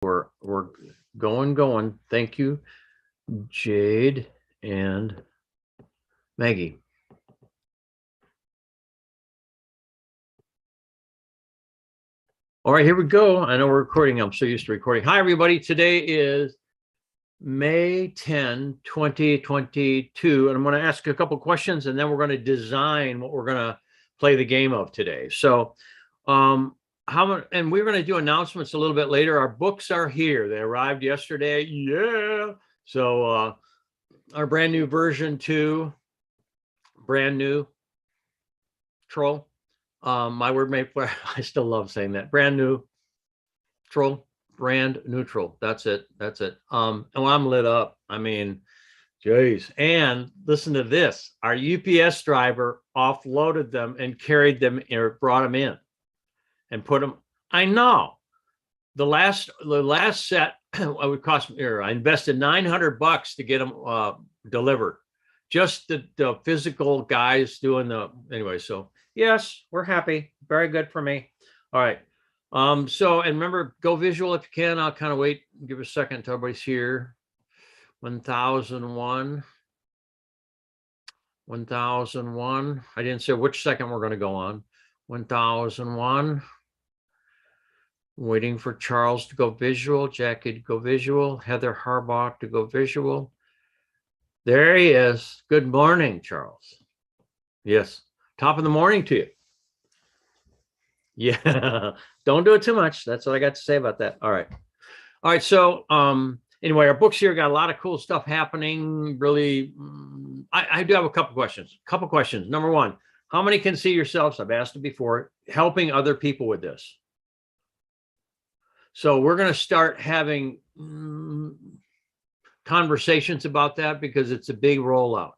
We're going. Thank you, Jade and Maggie. All right, here we go. I know we're recording. I'm so used to recording. Hi, everybody. Today is May 10, 2022, and I'm going to ask a couple questions, and then we're going to design what we're going to play the game of today. So, and we're going to do announcements a little bit later. Our books are here. They arrived yesterday. Yeah. So, our brand new version 2, brand new troll. My word made for, I still love saying that. Brand new troll, brand neutral. That's it. And I'm lit up. I mean, geez. And listen to this. Our UPS driver offloaded them and carried them or brought them in and put them. I know. The last set would cost me, I invested $900 to get them delivered. Just the physical guys doing anyway. So yes, we're happy. Very good for me. All right. So, and remember, go visual if you can. I'll kind of wait, give a second until everybody's here. 1001. I didn't say which second we're going to go on. 1001. Waiting for Charles to go visual, Jackie to go visual, Heather Harbach to go visual. There he is. Good morning, Charles. Yes. Top of the morning to you. Yeah. Don't do it too much. That's what I got to say about that. All right. So, anyway, our books here got a lot of cool stuff happening. Really, I do have a couple questions. Number one, how many can see yourselves? I've asked it before, helping other people with this. So we're going to start having conversations about that because it's a big rollout.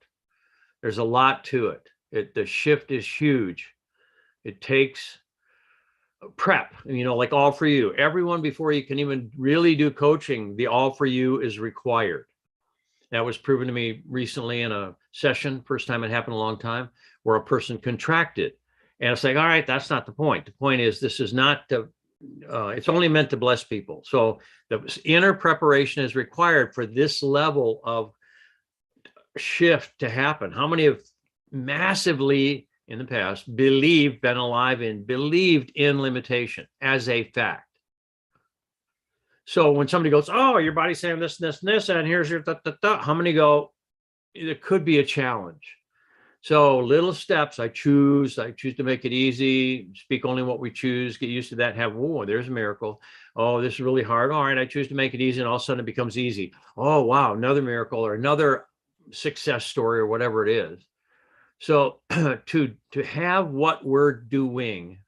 There's a lot to it. The shift is huge. It takes prep, like All For You. Everyone, before you can even really do coaching, the All For You is required. That was proven to me recently in a session, first time it happened in a long time, where a person contracted. And it's like, all right, that's not the point. The point is, this is not it's only meant to bless people. So the inner preparation is required for this level of shift to happen. How many have massively in the past believed in limitation as a fact? So when somebody goes, oh, your body's saying this, and this, and this, and here's your how many go, it could be a challenge. So little steps. I choose to make it easy, speak only what we choose, get used to that, have, whoa, there's a miracle. Oh, this is really hard. All right, I choose to make it easy, and all of a sudden it becomes easy. Oh, wow, another miracle or another success story or whatever it is. So to have what we're doing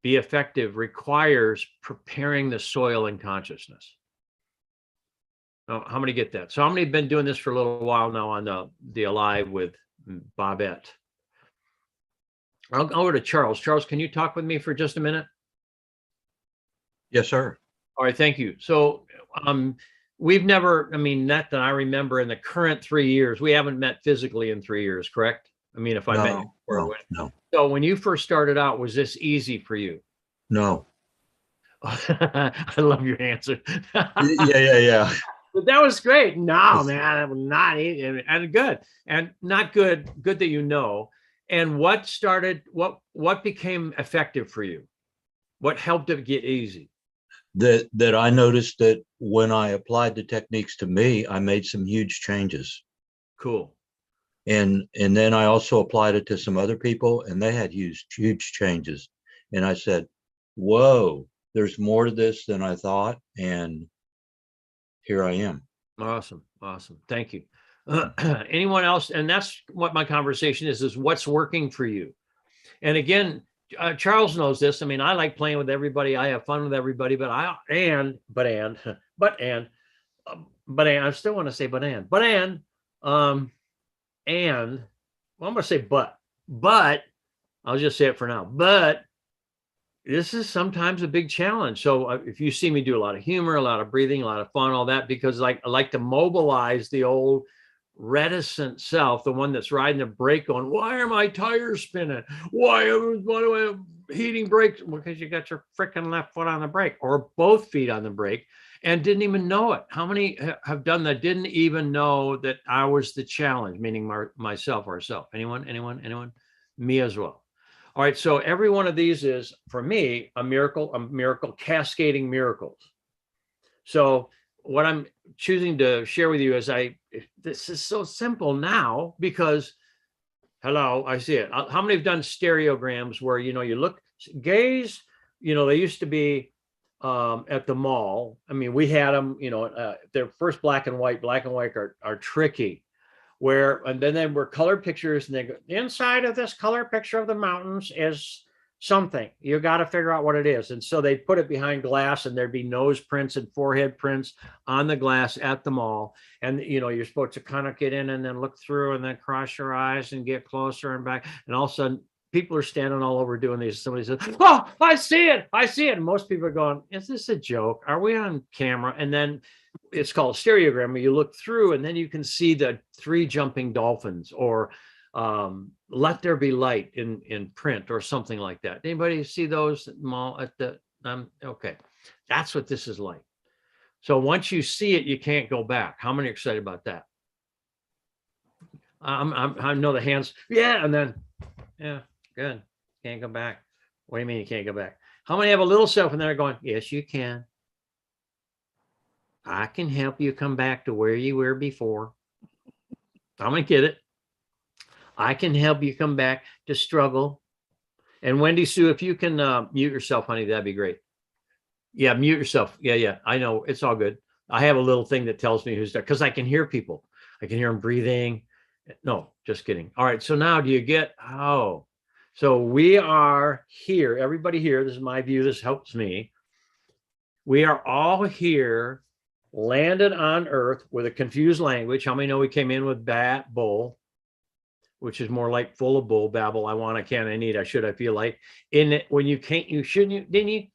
be effective requires preparing the soil in consciousness. Oh, how many get that? So how many have been doing this for a little while now on the Alive with Bobette? I'll go over to Charles. Charles, can you talk with me for just a minute? Yes, sir. All right, thank you. So we've never, not that I remember in the current 3 years, we haven't met physically in 3 years, correct? If I met you before. No. So when you first started out, was this easy for you? No. I love your answer. Yeah. But that was great. No, man, not easy and good. And not good that you know. And what became effective for you? What helped it get easy? That I noticed that when I applied the techniques to me, I made some huge changes. Cool. And then I also applied it to some other people, and they had huge changes. And I said, whoa, there's more to this than I thought. And here I am. Awesome. Thank you. Anyone else? And that's what my conversation is what's working for you. And again, Charles knows this. I like playing with everybody. I have fun with everybody, but I still want to say, and well, I'm going to say, but I'll just say it for now. But this is sometimes a big challenge. So if you see me do a lot of humor, a lot of breathing, a lot of fun, all that, because I like to mobilize the old reticent self, the one that's riding the brake going, why are my tires spinning? Why do I heating brakes because you got your freaking left foot on the brake or both feet on the brake and didn't even know it. How many have done that? Didn't even know that I was the challenge, meaning myself or self. Anyone? Me as well. All right. So every one of these is, for me, a miracle, cascading miracles. So what I'm choosing to share with you is this is so simple now because, hello, I see it. How many have done stereograms where, you look, gaze, they used to be at the mall. I mean, we had them, they're first black and white are tricky. And then they were color pictures, and they go, the inside of this color picture of the mountains is something. You got to figure out what it is. And so they put it behind glass, and there'd be nose prints and forehead prints on the glass at the mall. And, you're supposed to kind of get in and then look through and then cross your eyes and get closer and back. And all of a sudden, people are standing all over doing these. Somebody says, oh, I see it. And most people are going, is this a joke? Are we on camera? And then it's called stereogram, where you look through and then you can see the 3 jumping dolphins, or let there be light in print, or something like that. Anybody see those at the mall at the okay, that's what this is like. So once you see it, you can't go back. How many are excited about that? I know the hands. Yeah. And then, yeah, good. Can't go back. What do you mean you can't go back? How many have a little self and they're going, yes, you can. I can help you come back to where you were before. I'm going to get it. I can help you come back to struggle. And Wendy Sue, if you can mute yourself, honey, that'd be great. Yeah, mute yourself. Yeah. I know. It's all good. I have a little thing that tells me who's there because I can hear people. I can hear them breathing. No, just kidding. All right. So now do you get, so we are here. Everybody here. This is my view. This helps me. We are all here, landed on Earth with a confused language. How many know we came in with bat, bull, which is more like full of bull, babble, I want, I can, I need, I should, I feel like. In it, when you can't, you shouldn't, you didn't you?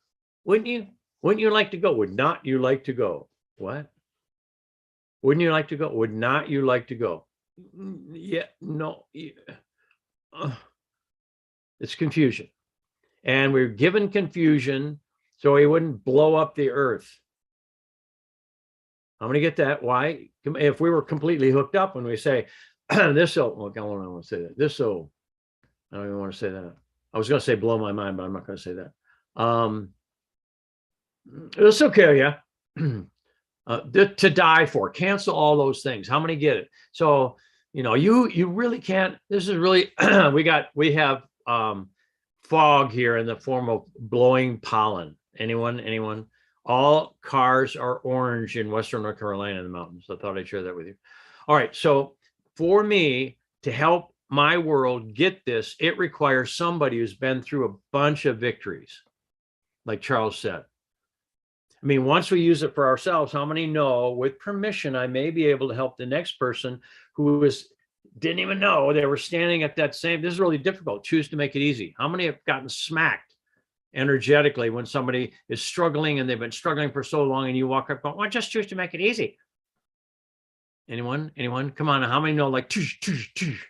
Wouldn't you like to go? Would not you like to go? What? Wouldn't you like to go? Would not you like to go? Yeah, no. It's confusion. And we're given confusion so he wouldn't blow up the earth. I'm going to get that. Why? If we were completely hooked up, when we say this, look, I don't want to say that. This, I don't even want to say that. I was going to say blow my mind, but I'm not going to say that. It's okay, yeah. To die for, cancel all those things. How many get it? So, you really can't. This is really, we have fog here in the form of blowing pollen. Anyone? All cars are orange in Western North Carolina in the mountains. I thought I'd share that with you. All right. So for me to help my world get this, it requires somebody who's been through a bunch of victories, like Charles said. I mean, once we use it for ourselves, how many know with permission, I may be able to help the next person who didn't even know they were standing at that same, this is really difficult. Choose to make it easy. How many have gotten smacked energetically when somebody is struggling and they've been struggling for so long and you walk up going, well, just choose to make it easy. Anyone? Come on. How many know like, tush, tush, tush.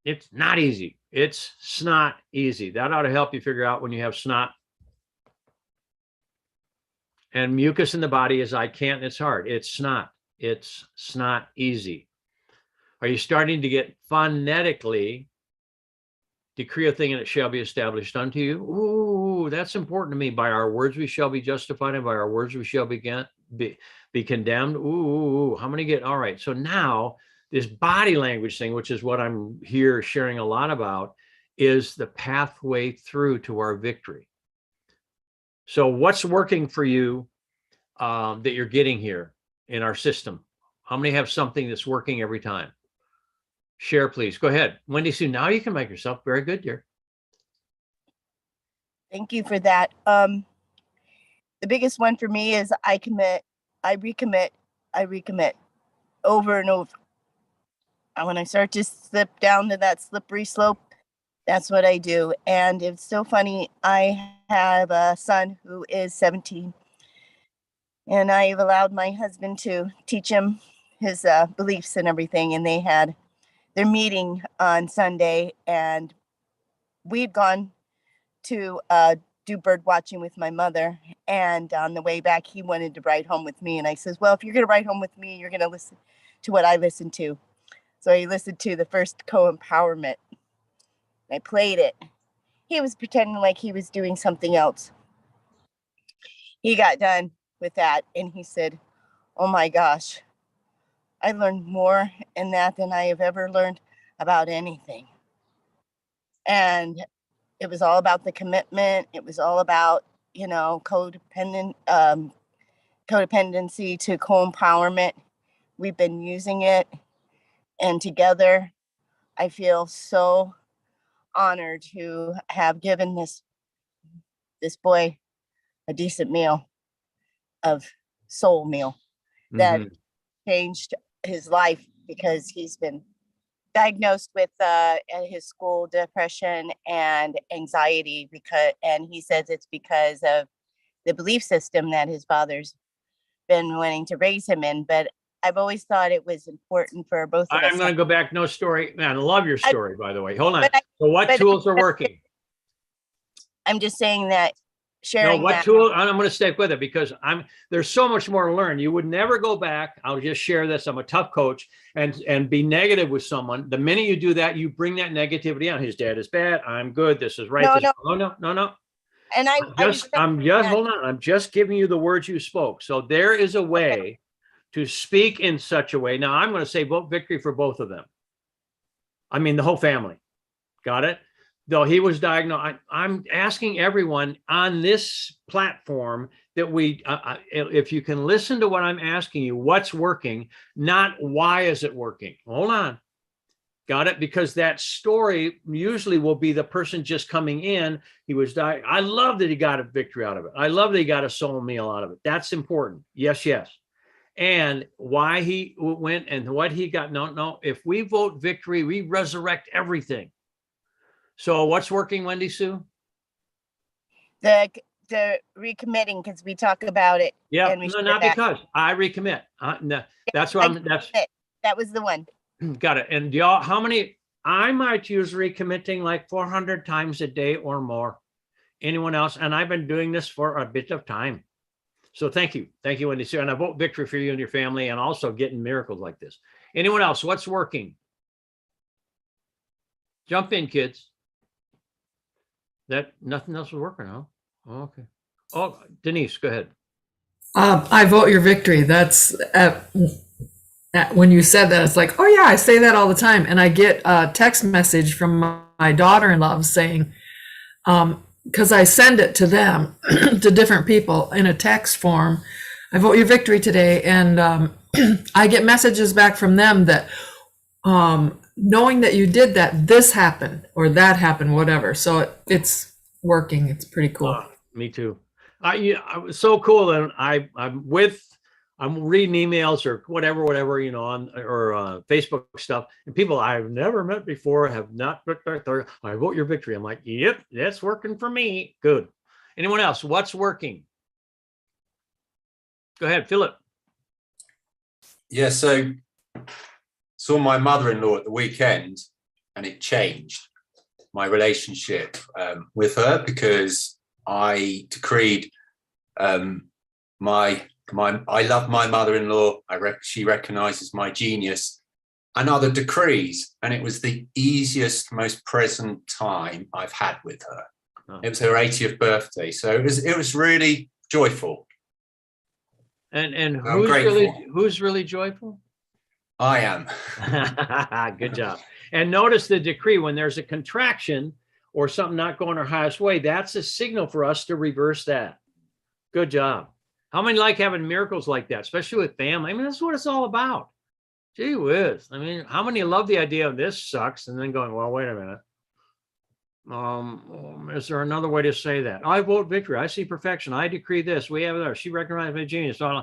It's not easy. It's snot easy. That ought to help you figure out when you have snot and mucus in the body is I can't, it's hard. It's snot easy. Are you starting to get phonetically decree a thing and it shall be established unto you? Ooh, that's important to me. By our words we shall be justified, and by our words we shall be condemned. Ooh, how many get? All right. So now this body language thing, which is what I'm here sharing a lot about, is the pathway through to our victory. So what's working for you that you're getting here in our system? How many have something that's working every time? Share, please. Go ahead. Wendy Sue, now you can make yourself very good, dear. Thank you for that. The biggest one for me is I commit, I recommit, I recommit over and over. And when I start to slip down to that slippery slope, that's what I do. And it's so funny. I have a son who is 17. And I've allowed my husband to teach him his beliefs and everything. And they had their meeting on Sunday, and we'd gone to do bird watching with my mother. And on the way back, he wanted to ride home with me. And I says, well, if you're going to ride home with me, you're going to listen to what I listen to. So he listened to the first co-empowerment. I played it. He was pretending like he was doing something else. He got done with that and he said, oh my gosh, I learned more in that than I have ever learned about anything. And it was all about the commitment. It was all about, you know, codependency to co-empowerment. We've been using it, and together I feel so honored to have given this boy a decent meal of soul meal that changed his life, because he's been diagnosed with at his school depression and anxiety, and he says it's because of the belief system that his father's been wanting to raise him in. But I've always thought it was important for both of us. I'm going to go back. No story. Man, I love your story, by the way. Hold on. but So what tools are working? I'm just saying that No, sharing what that. tool? I'm going to stick with it because there's so much more to learn. You would never go back. I'll just share this. I'm a tough coach and be negative with someone. The minute you do that, you bring that negativity on. His dad is bad. I'm good. This is right. No. And I'm just hold on. I'm just giving you the words you spoke. So there is a way to speak in such a way. Now I'm going to say vote victory for both of them. I mean, the whole family. Got it? Though he was diagnosed, I'm asking everyone on this platform that if you can listen to what I'm asking you, what's working, not why is it working? Hold on. Got it? Because that story usually will be the person just coming in. He was dying. I love that he got a victory out of it. I love that he got a soul meal out of it. That's important. Yes. And why he went and what he got. No. If we vote victory, we resurrect everything. So what's working, Wendy Sue? The recommitting, because we talk about it. Yeah, and we no, not because I recommit. No, that's what that was the one. Got it. And y'all, how many? I might use recommitting like 400 times a day or more. Anyone else? And I've been doing this for a bit of time. So thank you, Wendy Sue. And I vote victory for you and your family, and also getting miracles like this. Anyone else? What's working? Jump in, kids. That nothing else is working, huh? Oh, okay. Oh, Denise, go ahead. I vote your victory. That's when you said that, it's like, oh yeah, I say that all the time. And I get a text message from my daughter-in-law saying, because I send it to them, to different people in a text form, I vote your victory today. And I get messages back from them that, knowing that you did that, this happened or that happened, whatever. So it's working. It's pretty cool. Me too. I was so cool. And I'm reading emails or whatever, on Facebook stuff, and people I've never met before have not put back there. I vote your victory. I'm like, yep, that's working for me. Good. Anyone else? What's working? Go ahead, Philip. Yeah, so saw my mother-in-law at the weekend, and it changed my relationship with her, because I decreed I love my mother-in-law. She recognizes my genius, and other decrees. And it was the easiest, most present time I've had with her. Oh. It was her 80th birthday. So it was really joyful. And who's really joyful? I am. Good job. And notice the decree, when there's a contraction or something not going our highest way, that's a signal for us to reverse that. Good job. How many like having miracles like that, especially with family? I mean, that's what it's all about. Gee whiz. I mean, how many love the idea of this sucks and then going, well, wait a minute. Is there another way to say that? I vote victory. I see perfection. I decree this. We have there. She recognized my genius. So,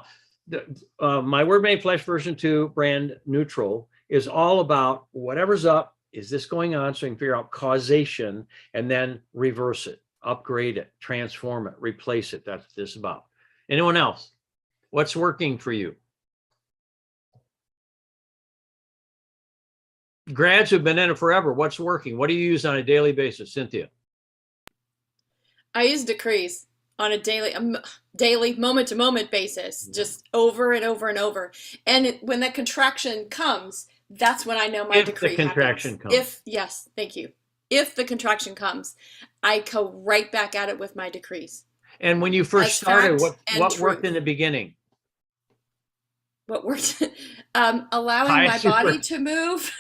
my Word Made Flesh version 2, brand neutral, is all about whatever's up. Is this going on? So you can figure out causation and then reverse it, upgrade it, transform it, replace it. That's what this is about. Anyone else? What's working for you? Grads who've been in it forever, what's working? What do you use on a daily basis, Cynthia? I use decrees on a daily moment to moment basis, just over and over and over. And when that contraction comes, that's when I know my If the decree contraction happens. comes. Yes, thank you. If the contraction comes, I go right back at it with my decrees. And when you first As started, fact and what worked truth. in the beginning? What worked? Allowing Hi, my super. body to move.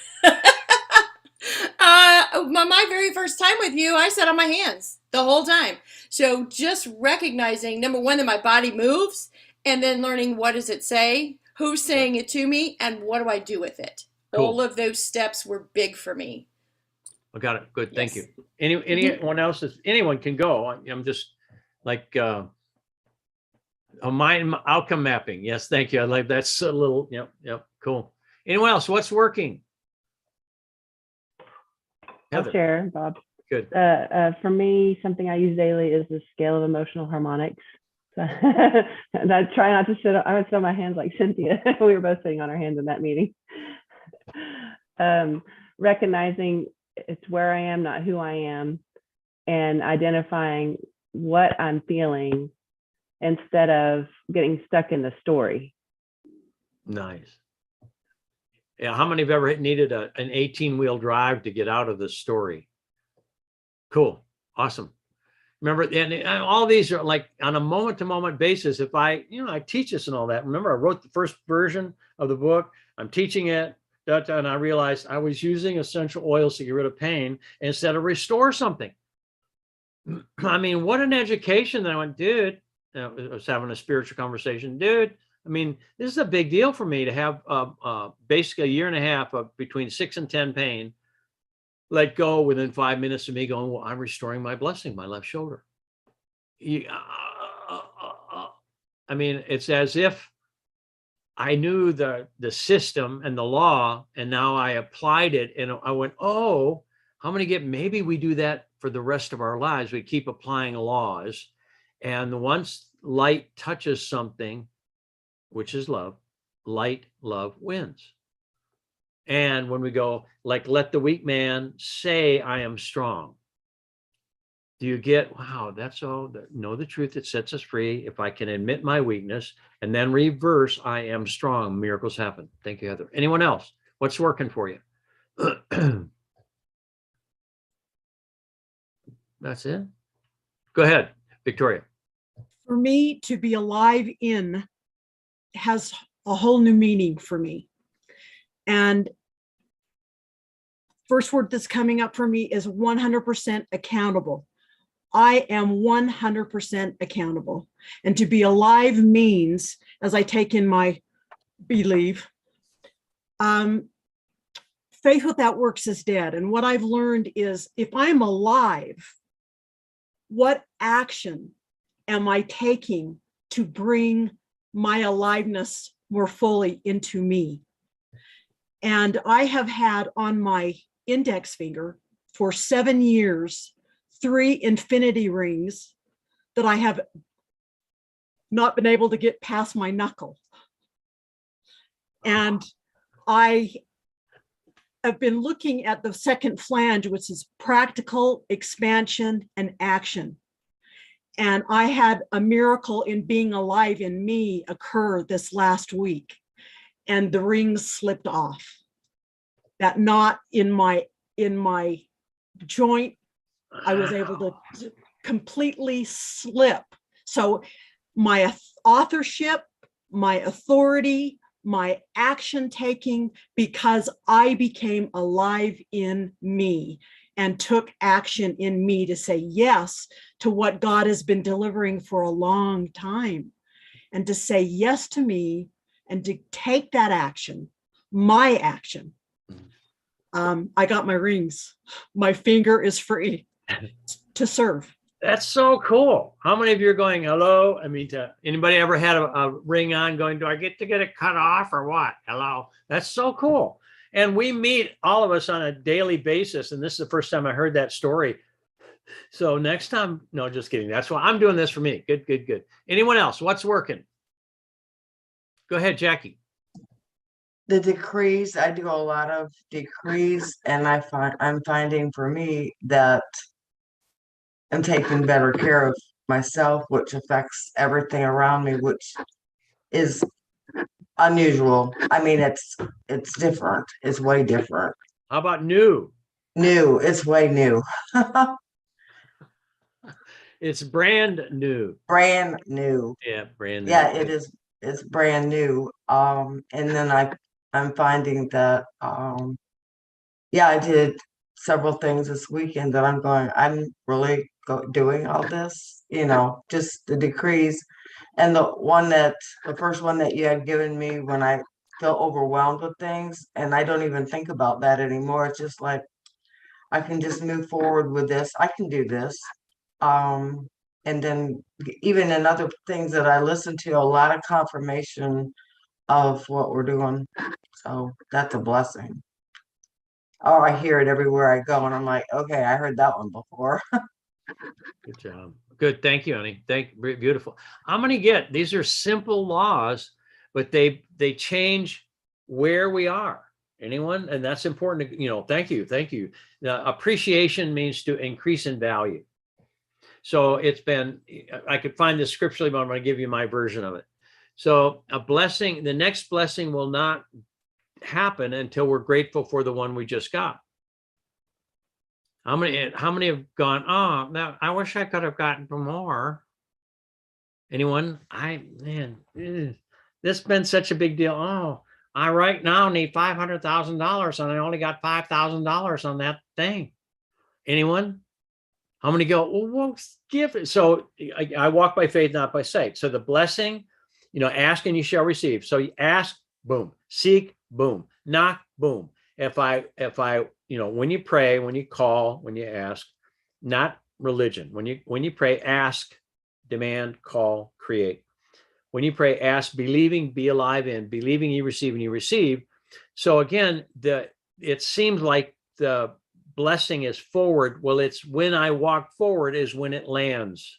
My very first time with you, I sat on my hands the whole time. So just recognizing, number one, that my body moves, and then learning what does it say, who's saying it to me, and what do I do with it. Cool. All of those steps were big for me. I got it. Good. Thank Yes. you. Anyone else? Anyone can go. I'm just like a mind outcome mapping. Yes. Thank you. I like that's a little. Yep. Cool. Anyone else? What's working? I'll Heather. share, Bob. Good. For me, something I use daily is the scale of emotional harmonics. So, and I try not to I would sit on my hands like Cynthia. We were both sitting on our hands in that meeting. Recognizing it's where I am, not who I am, and identifying what I'm feeling instead of getting stuck in the story. Nice. Yeah. How many have ever needed an 18-wheel drive to get out of the story? Cool. Awesome. Remember, and all these are like on a moment-to-moment basis. If I teach this and all that. Remember, I wrote the first version of the book. I'm teaching it, and I realized I was using essential oils to get rid of pain instead of restore something. I mean, what an education that I went, dude. I was having a spiritual conversation, dude. I mean, this is a big deal for me to have basically a year and a half of between 6 and 10 pain. Let go within 5 minutes of me going, well, I'm restoring my blessing, my left shoulder. I mean, it's as if I knew the system and the law, and now I applied it, and I went, oh, how many maybe we do that for the rest of our lives. We keep applying laws, and once light touches something, which is love, love wins. And when we go, like, let the weak man say, I am strong. Do you get, wow, that's all, know the truth that sets us free. If I can admit my weakness and then reverse, I am strong, miracles happen. Thank you, Heather. Anyone else? What's working for you? That's it. Go ahead, Victoria. For me, to be alive in has a whole new meaning for me. And first word that's coming up for me is 100% accountable. I am 100% accountable. And to be alive means, as I take in my belief, faith without works is dead. And what I've learned is if I'm alive, what action am I taking to bring my aliveness more fully into me? And I have had on my index finger for 7 years 3 infinity rings that I have not been able to get past my knuckle. And I have been looking at the second flange, which is practical, expansion, and action. And I had a miracle in being alive in me occur this last week, and the rings slipped off. That knot in my joint, I was able to completely slip. So my authorship, my authority, my action taking, because I became alive in me and took action in me to say yes to what God has been delivering for a long time, and to say yes to me and to take that action, my action. I got my rings. My finger is free to serve. That's so cool. How many of you are going, hello? I mean, anybody ever had a ring on going, do I get to get it cut off or what? Hello. That's so cool. And we meet, all of us, on a daily basis. And this is the first time I heard that story. So next time, no, just kidding. That's why I'm doing this for me. Good, good, good. Anyone else? What's working? Go ahead, Jackie. The decrees, I do a lot of decrees, and I'm finding for me that am taking better care of myself, which affects everything around me, which is unusual. I mean, it's different. It's way different. How about new? New. It's way new. It's brand new. Brand new. Yeah, brand new. Yeah, it is. It's brand new. And then I'm finding that yeah, I did several things this weekend that I'm really doing all this, just the decrees. And the first one that you had given me when I feel overwhelmed with things, and I don't even think about that anymore. It's just like, I can just move forward with this. I can do this. And then even in other things that I listen to, a lot of confirmation of what we're doing. So that's a blessing. Oh, I hear it everywhere I go, and I'm like, okay, I heard that one before. Good job. Good. Thank you, honey. Beautiful. I'm going to get, these are simple laws, but they change where we are. Anyone? And that's important to, thank you. Thank you. Appreciation means to increase in value. So I could find this scripturally, but I'm going to give you my version of it. So a blessing, the next blessing will not happen until we're grateful for the one we just got. How many have gone, oh, now I wish I could have gotten more? Anyone? This has been such a big deal. Oh, I right now need $500,000 and I only got $5,000 on that thing. Anyone? How many go, well, give it. So I walk by faith, not by sight. So the blessing, ask and you shall receive. So you ask, boom, seek, boom, knock, boom. If I, when you pray, when you call, when you ask, not religion. When you pray, ask, demand, call, create. When you pray, ask, believing, be alive in, believing you receive and you receive. So again, it seems like the blessing is forward. Well, it's when I walk forward is when it lands,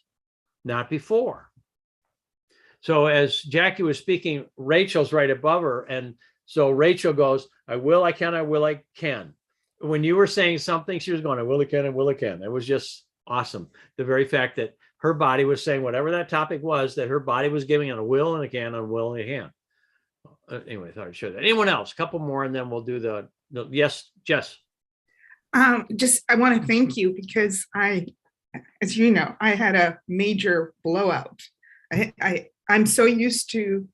not before. So as Jackie was speaking, Rachel's right above her. And so Rachel goes, I will, I can, I will, I can. When you were saying something, she was going, I will, I can, I will, I can. It was just awesome. The very fact that her body was saying whatever that topic was, that her body was giving on a will and a can, on a will and a can. Anyway, I thought I'd show that. Anyone else? A couple more, and then we'll do the yes, Jess. I want to thank you because as you know, I had a major blowout. I'm so used to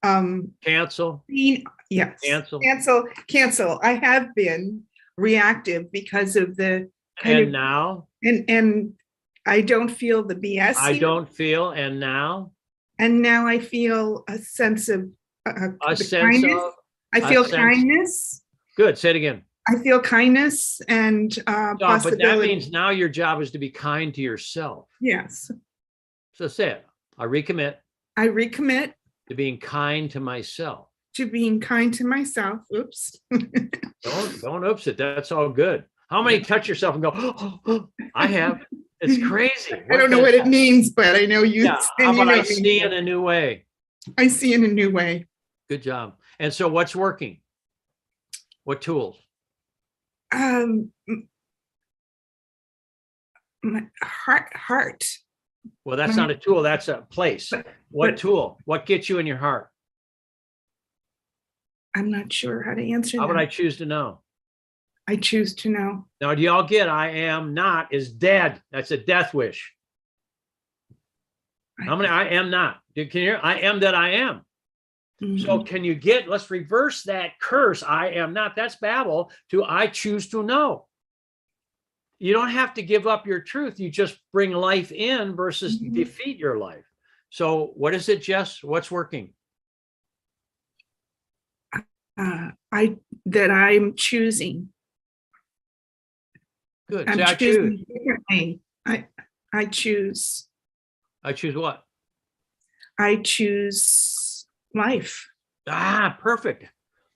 cancel. Yes. Cancel. I have been reactive because of the now I don't feel the BS. I don't feel, and now I feel a sense of kindness. I feel kindness. Good. Say it again. I feel kindness and possibility. But that means now your job is to be kind to yourself. Yes. So say it. I recommit to being kind to myself. Oops. Don't oops it. That's all good. How many touch yourself and go, oh, I have. It's crazy. I don't know what it means, but I know you. Yeah, how about I see in a new way? I see in a new way. Good job. And so what's working? What tools? My heart. Well, that's not a tool. That's a place. What tool? What gets you in your heart? I'm not sure how to answer that. How would I choose to know? I choose to know. Now, do y'all get I am not is dead? That's a death wish. How many I am not? Can you hear? I am that I am. Mm-hmm. So can you let's reverse that curse. I am not. That's Babel to I choose to know. You don't have to give up your truth. You just bring life in versus defeat your life. So what is it, Jess? What's working? I'm choosing. Good. I'm choosing differently. I choose. I choose what? I choose life. Perfect.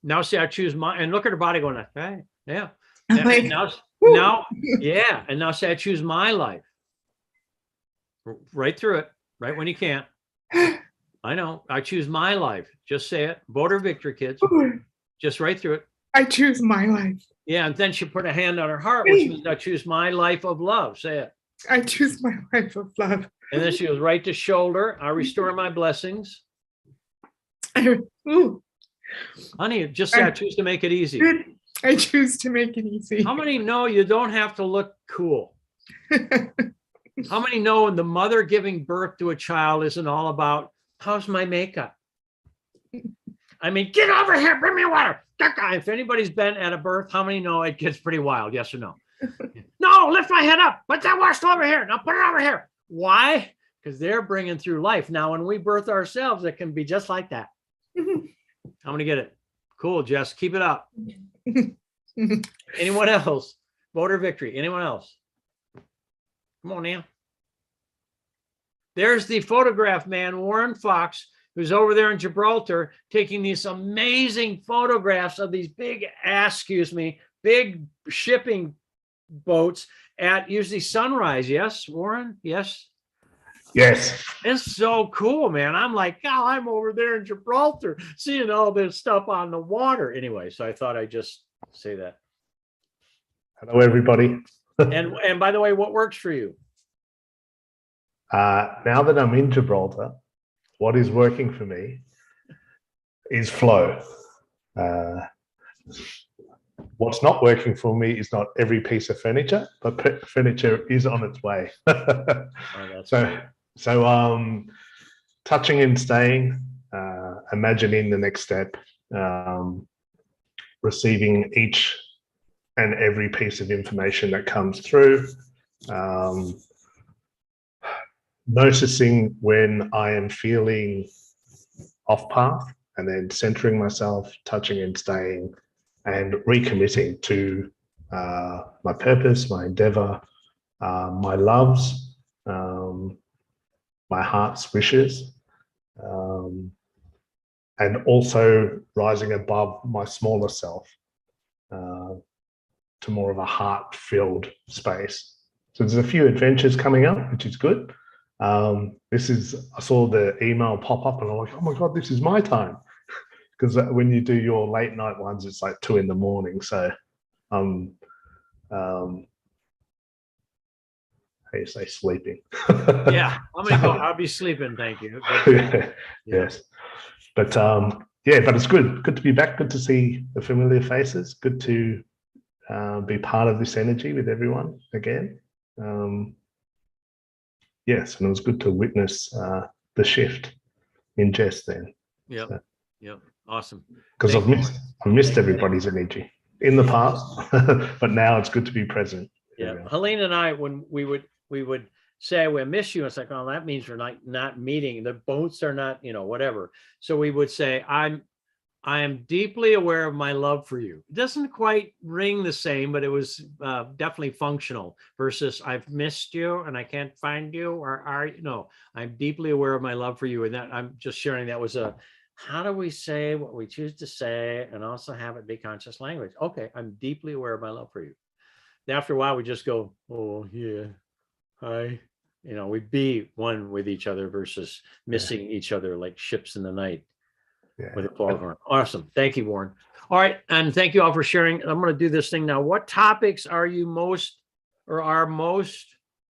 Now see, I choose and look at her body going, okay, yeah. Like, now, yeah. And now say, I choose my life. Right through it, right when you can't. I know. I choose my life. Just say it. Voter victory, kids. Just right through it. I choose my life. Yeah. And then she put a hand on her heart, which means I choose my life of love. Say it. I choose my life of love. And then she goes right to shoulder. I restore my blessings. Ooh, Honey, just say I choose to make it easy. good. I choose to make it easy. How many know you don't have to look cool? How many know the mother giving birth to a child isn't all about, how's my makeup? I mean, get over here, bring me water. If anybody's been at a birth, how many know it gets pretty wild? Yes or no? No, lift my head up. Put that washcloth over here. Now put it over here. Why? Because they're bringing through life. Now, when we birth ourselves, it can be just like that. I'm gonna get it. Cool, Jess. Keep it up. Anyone else? Voter victory. Anyone else? Come on now. There's the photograph man, Warren Fox, who's over there in Gibraltar taking these amazing photographs of these big big shipping boats at usually sunrise. Yes, Warren? Yes. Yes. It's so cool, man. I'm like, oh, I'm over there in Gibraltar seeing all this stuff on the water. Anyway, so I thought I'd just say that. Hello, everybody. And by the way, what works for you? Now that I'm in Gibraltar, what is working for me is flow. What's not working for me is not every piece of furniture, but furniture is on its way. So touching and staying, imagining the next step, receiving each and every piece of information that comes through, noticing when I am feeling off path, and then centering myself, touching and staying, and recommitting to my purpose, my endeavor, my loves, my heart's wishes, and also rising above my smaller self to more of a heart-filled space. So there's a few adventures coming up, which is good. I saw the email pop up and I'm like, oh my God, this is my time. Because when you do your late night ones, it's like 2 a.m. So how do you say, sleeping? Yeah, I'm gonna go. I'll be sleeping, thank you. Yes. But yeah, but it's good to be back, good to see the familiar faces, good to be part of this energy with everyone again. Yes, and it was good to witness the shift in Jess then. Yep. So, yep. Awesome. Because I've missed everybody's energy in the past, but now it's good to be present. Yeah. Helene and I, when we would say we miss you, it's like, oh, that means we're not meeting. The boats are not, whatever. So we would say, I am deeply aware of my love for you. It doesn't quite ring the same, but it was definitely functional versus I've missed you and I can't find you, or I'm deeply aware of my love for you. And that I'm just sharing that was how do we say what we choose to say and also have it be conscious language? Okay, I'm deeply aware of my love for you. After a while, we just go, oh yeah, hi. We'd be one with each other versus missing each other like ships in the night. With a foghorn. Awesome. Thank you, Warren. All right. And thank you all for sharing. I'm going to do this thing now. What topics are you most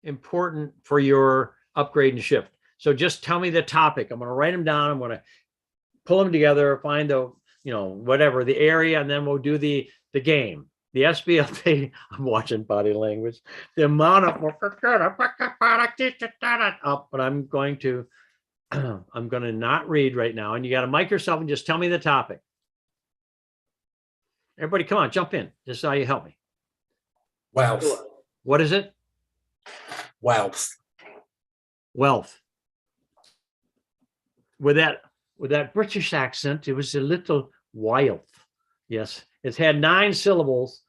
important for your upgrade and shift? So just tell me the topic. I'm going to write them down. I'm going to pull them together, find the, whatever, the area, and then we'll do the game. The SBLT, I'm watching body language. The amount of, but I'm going to not read right now, and you got to mic yourself and just tell me the topic. Everybody, come on, jump in. This is how you help me. Wealth. What is it? Wealth. With that British accent, it was a little wild. Yes, it's had 9 syllables,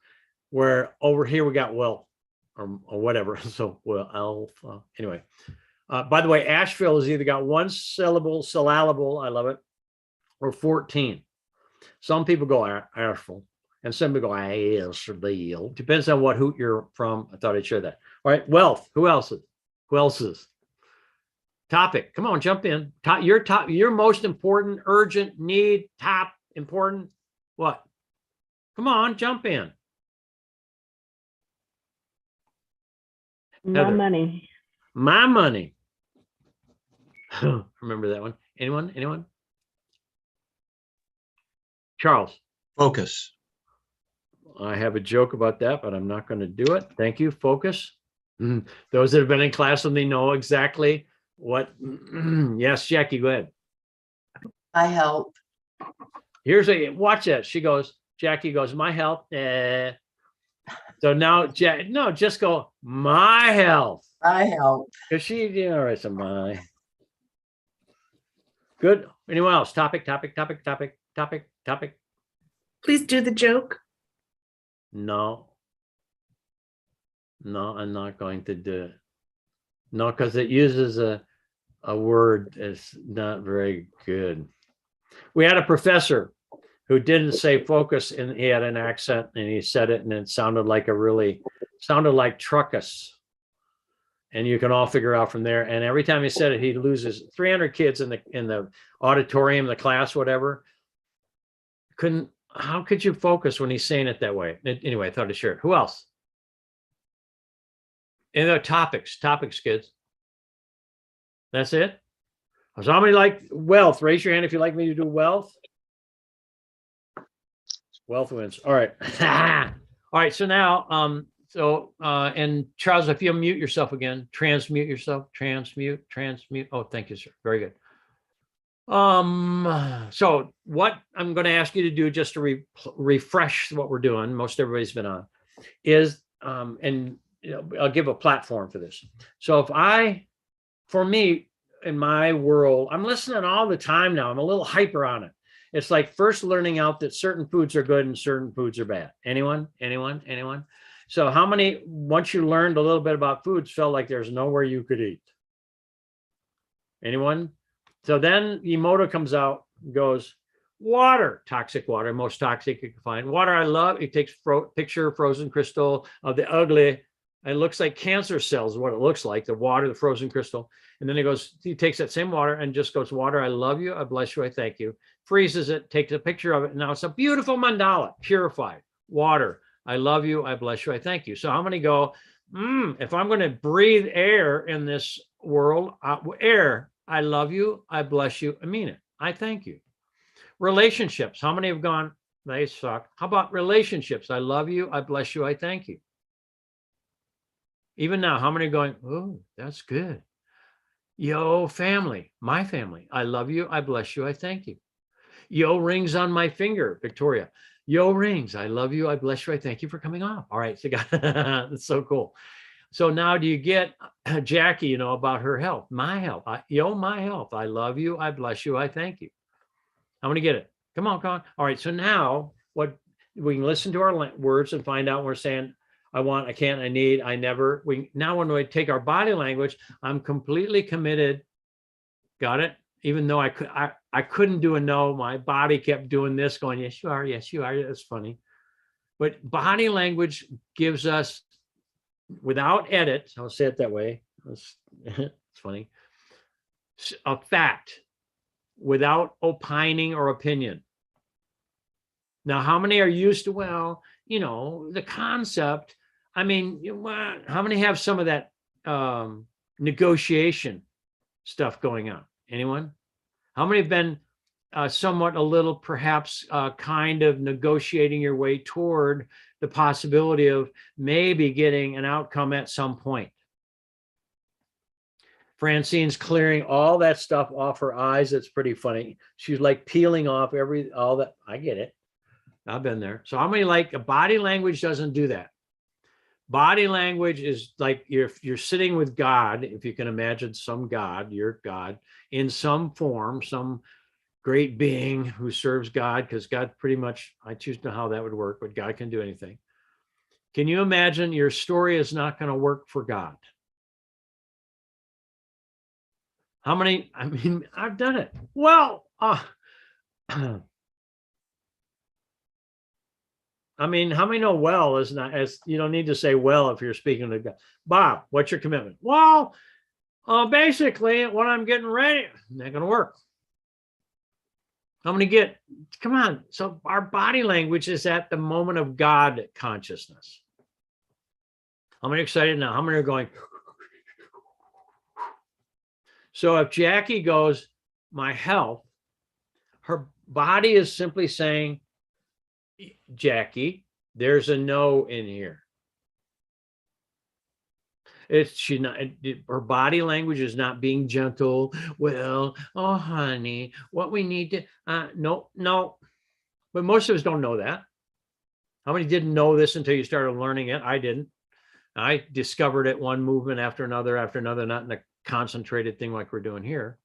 where over here we got wealth or whatever. So anyway. By the way, Asheville has either got 1 syllable, I love it, or 14. Some people go Asheville, and some people go Asheville. Depends on what hoot you're from. I thought I'd share that. All right, wealth. Who else is? Topic. Come on, jump in. Your most important, urgent need. Top important. What? Come on, jump in. My Heather. money. My money. Remember that one? Anyone? Charles. Focus. I have a joke about that, but I'm not going to do it. Thank you. Focus. Those that have been in class and they know exactly what. Yes, Jackie, go ahead. I help. Here's a watch that. Jackie goes, my health. So now, no, just go, my health. I help. Because all right, so my. Good. Anyone else? Topic. Please do the joke. No, I'm not going to do it. No, because it uses a word that's not very good. We had a professor who didn't say focus, and he had an accent, and he said it, and it sounded like truckus. And you can all figure out from there. And every time he said it, he loses 300 kids in the auditorium, the class, whatever. How could you focus when he's saying it that way? Anyway, I thought I'd share it. Who else? Any other topics, kids? That's it? Somebody like wealth? Raise your hand if you'd like me to do wealth. Wealth wins. All right. All right. So now, and Charles, if you mute yourself again, transmute yourself, transmute. Oh, thank you, sir. Very good. So what I'm going to ask you to do, just to refresh what we're doing, most everybody's been on, is, and I'll give a platform for this. So for me, in my world, I'm listening all the time now. I'm a little hyper on it. It's like first learning out that certain foods are good and certain foods are bad. Anyone? So how many, once you learned a little bit about foods, felt like there's nowhere you could eat? Anyone? So then Emoto comes out and goes, water, toxic water, most toxic you can find. Water I love. It takes picture of frozen crystal of the ugly. It looks like cancer cells, what it looks like, the water, the frozen crystal. And then he takes that same water and just goes, water, I love you. I bless you. I thank you. Freezes it, takes a picture of it. And now it's a beautiful mandala, purified water. I love you. I bless you. I thank you. So how many go, if I'm going to breathe air in this world, air, I love you. I bless you. I mean it. I thank you. Relationships. How many have gone, they suck. How about relationships? I love you. I bless you. I thank you. Even now, how many are going, oh, that's good. Yo, family, my family. I love you. I bless you. I thank you. Yo, rings on my finger, Victoria. Yo, rings. I love you. I bless you. I thank you for coming off. All right. So that's so cool. So now do you get Jackie, about her health, my health, my health. I love you. I bless you. I thank you. How many get it? Come on. All right. So now what we can listen to our words and find out we're saying, I want, I can't, I need, I never. Now when we take our body language, I'm completely committed. Got it? Even though I couldn't do a no, my body kept doing this, going, yes, you are. Yes, you are. That's funny. But body language gives us, without edit, I'll say it that way. It's funny. A fact without opining or opinion. Now, how many are used to, the concept? I mean, how many have some of that negotiation stuff going on? Anyone? How many have been somewhat a little, perhaps kind of negotiating your way toward the possibility of maybe getting an outcome at some point? Francine's clearing all that stuff off her eyes. It's pretty funny. She's like peeling off all that. I get it. I've been there. So how many body language doesn't do that? Body language is like you're sitting with God, if you can imagine some God, your God, in some form, some great being who serves God, because God pretty much, I choose to know how that would work, but God can do anything. Can you imagine your story is not going to work for God? How many? I mean, I've done it. Well, I mean, how many know well is not, as you don't need to say well if you're speaking to God. Bob, what's your commitment? Well, basically when I'm getting ready, not going to work. How many get, come on. So our body language is at the moment of God consciousness. How many excited now? How many are going, So if Jackie goes, my health, her body is simply saying, Jackie, there's a no in here. She's not, her body language is not being gentle. Well, oh honey, what we need to, no. But most of us don't know that. How many didn't know this until you started learning it? I didn't. I discovered it one movement after another, not in a concentrated thing like we're doing here.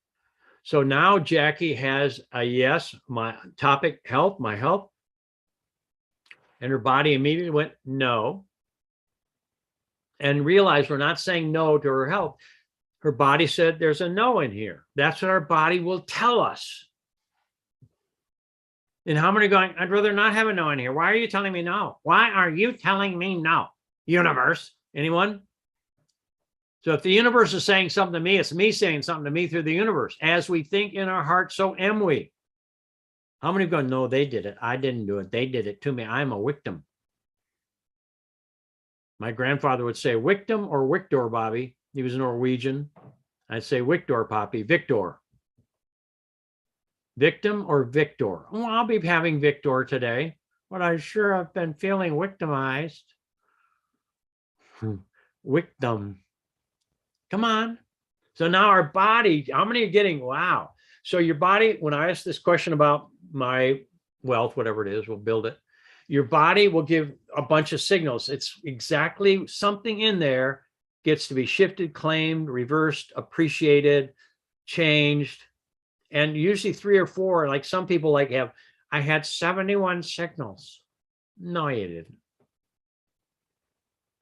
So now Jackie has a yes, my topic, health, my health. And her body immediately went no. And realized we're not saying no to her health. Her body said there's a no in here. That's what our body will tell us. And how many are going, I'd rather not have a no in here. Why are you telling me no? Why are you telling me no? Universe, anyone? So if the universe is saying something to me, it's me saying something to me through the universe. As we think in our heart, so am we. How many go, no, they did it. I didn't do it. They did it to me. I'm a victim. My grandfather would say victim or Victor, Bobby. He was Norwegian. I'd say Victor, Poppy, Victor. Victim or Victor? Oh, I'll be having Victor today, but I sure have been feeling victimized. Victim. Come on. So now our body, how many are getting, wow. So your body, when I ask this question about my wealth, whatever it is, we'll build it. Your body will give a bunch of signals. It's exactly something in there gets to be shifted, claimed, reversed, appreciated, changed. And usually 3 or 4, like some people like have, I had 71 signals. No, you didn't.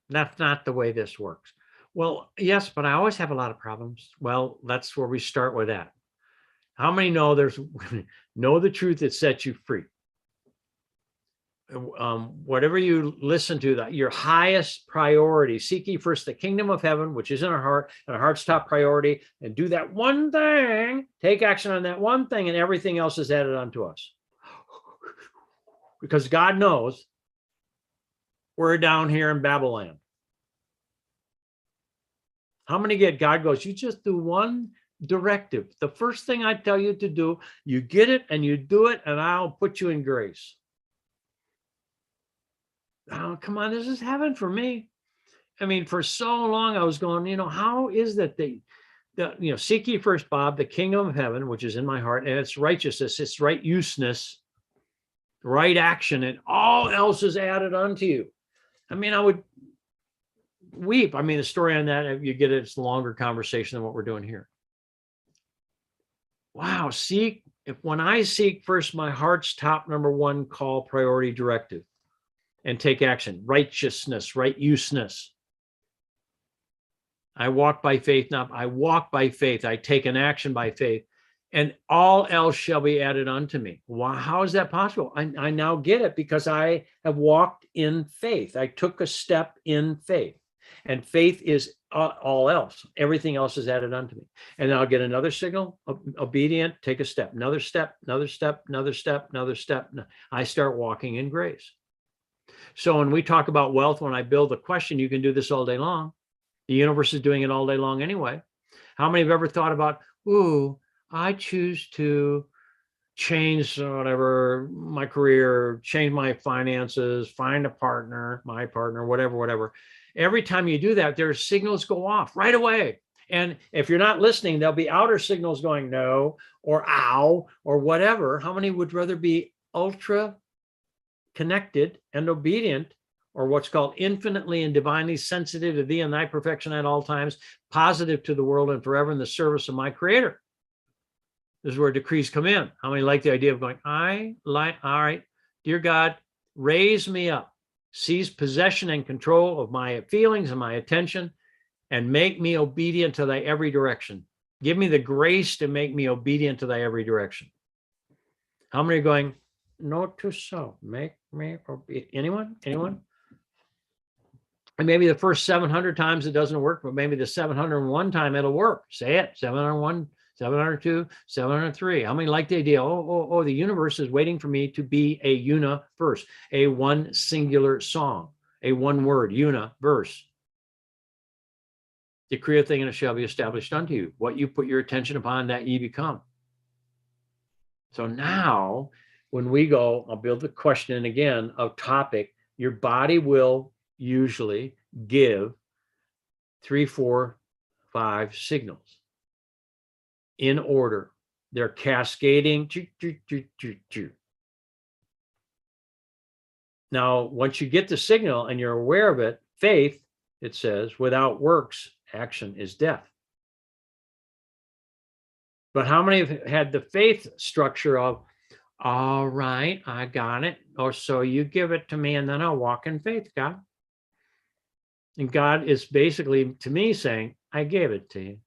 That's not the way this works. Well, yes, but I always have a lot of problems. Well, that's where we start with that. How many know know the truth that sets you free? Whatever you listen to, that your highest priority, seek ye first the kingdom of heaven, which is in our heart, and our heart's top priority, and do that one thing, take action on that one thing, and everything else is added unto us. Because God knows we're down here in Babylon. How many get God goes, you just do one directive. The first thing I tell you to do, you get it and you do it, and I'll put you in grace. Oh, come on, this is heaven for me. I mean, for so long I was going, how is that seek ye first, Bob, the kingdom of heaven, which is in my heart, and it's righteousness, it's right useness, right action, and all else is added unto you. I mean, I would weep. I mean, the story on that, you get it, it's a longer conversation than what we're doing here. Wow, when I seek first my heart's top number 1 call, priority, directive, and take action, righteousness, right useness. I walk by faith, I walk by faith. I take an action by faith, and all else shall be added unto me. Wow, how is that possible? I now get it because I have walked in faith. I took a step in faith, and faith is all else. Everything else is added unto me. And then I'll get another signal, obedient, take a step, another step, another step, another step, another step. I start walking in grace. So when we talk about wealth, when I build the question, you can do this all day long. The universe is doing it all day long anyway. How many have ever thought about, ooh, I choose to change whatever, my career, change my finances, find a partner, my partner, whatever. Every time you do that, there's signals go off right away. And if you're not listening, there'll be outer signals going no, or ow, or whatever. How many would rather be ultra connected and obedient, or what's called infinitely and divinely sensitive to thee and thy perfection at all times, positive to the world and forever in the service of my creator? This is where decrees come in. How many like the idea of going, all right, dear God, raise me up, seize possession and control of my feelings and my attention, and make me obedient to thy every direction. Give me the grace to make me obedient to thy every direction. How many are going, note to self, make me obedient? Anyone? And maybe the first 700 times it doesn't work, but maybe the 701 time it'll work. Say it, 701, 702, 703. How many like the idea? Oh, the universe is waiting for me to be a universe, a one singular song, a one word, universe. Decree a thing and it shall be established unto you. What you put your attention upon, that ye become. So now when we go, I'll build the question again of topic. Your body will usually give 3, 4, 5 signals in order. They're cascading. Now, once you get the signal and you're aware of it, faith, it says, without works, action is death. But how many have had the faith structure of, all right, I got it. Or so you give it to me and then I'll walk in faith, God. And God is basically, to me, saying, I gave it to you.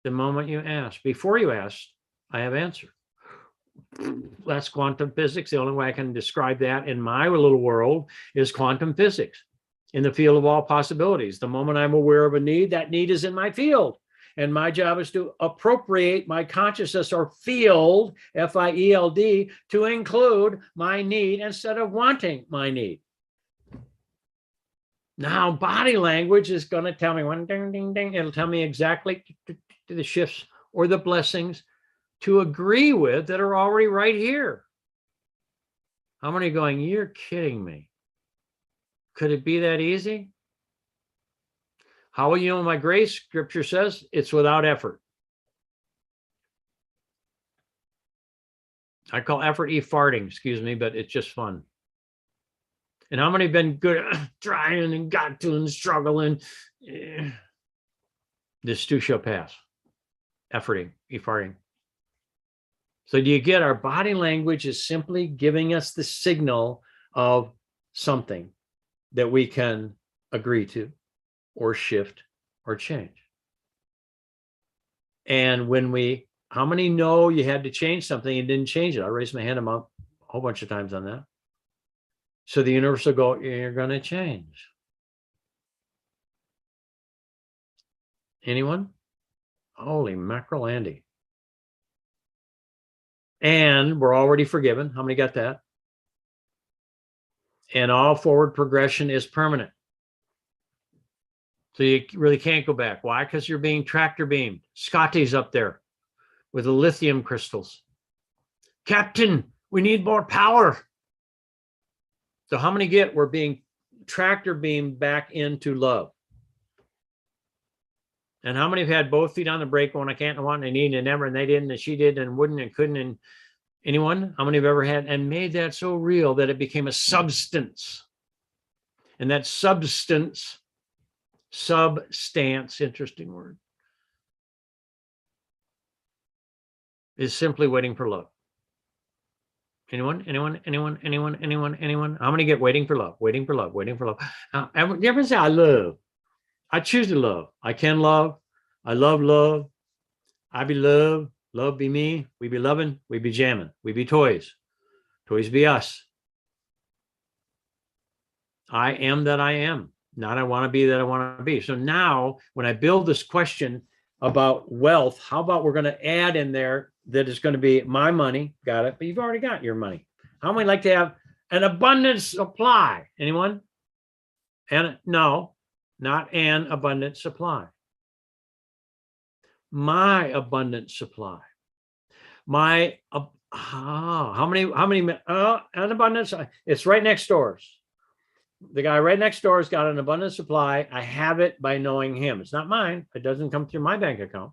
The moment you asked. Before you asked, I have answered. That's quantum physics. The only way I can describe that in my little world is quantum physics in the field of all possibilities. The moment I'm aware of a need, that need is in my field. And my job is to appropriate my consciousness or field, F-I-E-L-D, to include my need instead of wanting my need. Now, body language is going to tell me one ding, ding, ding. It'll tell me exactly the shifts or the blessings to agree with that are already right here. How many going, you're kidding me? Could it be that easy? How will you know my grace? Scripture says it's without effort. I call effort farting, excuse me, but it's just fun. And how many have been good at trying and got to and struggling? This too shall pass. Efforting, farting. So do you get our body language is simply giving us the signal of something that we can agree to or shift or change. And when we, how many know you had to change something and didn't change it? I raised my hand a whole bunch of times on that. So the universe will go, you're going to change. Anyone? Holy mackerel, Andy. And we're already forgiven. How many got that? And all forward progression is permanent. So you really can't go back. Why? Because you're being tractor beamed. Scotty's up there with the lithium crystals. Captain, we need more power. So how many get we're being tractor beamed back into love? And how many have had both feet on the brake when I can't, and want, and need, and never, and they didn't, and she did, and wouldn't, and couldn't, and anyone? How many have ever had and made that so real that it became a substance? And that substance, interesting word, is simply waiting for love. Anyone? How many get waiting for love? Waiting for love, waiting for love. You ever say, I love? I choose to love. I can love. I love love. I be love. Love be me. We be loving. We be jamming. We be toys. Toys be us. I am that I am. Not I want to be that I want to be. So now when I build this question about wealth, how about we're going to add in there that is going to be my money. Got it. But you've already got your money. How many like to have an abundant supply? Anyone? And no, not an abundant supply. My abundant supply. My, how many, an abundance? It's right next door. The guy right next door has got an abundant supply. I have it by knowing him. It's not mine. It doesn't come through my bank account.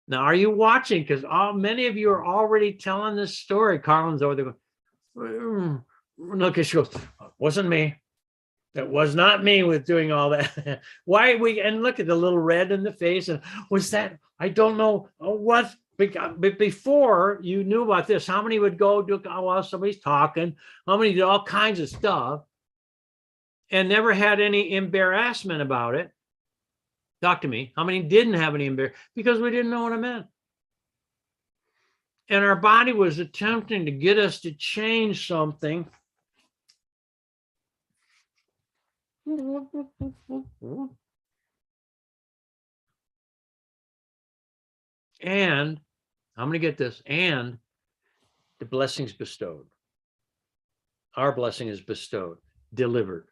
Now, are you watching? Because many of you are already telling this story. Carlin's over there going, look, she goes, wasn't me. It was not me with doing all that. Why and look at the little red in the face. And was that, I don't know what, but before you knew about this, how many would go do, while somebody's talking, how many did all kinds of stuff and never had any embarrassment about it? Talk to me. How many didn't have any embarrassment? Because we didn't know what it meant. And our body was attempting to get us to change something. And I'm going to get this. And the blessings bestowed. Our blessing is bestowed. delivered.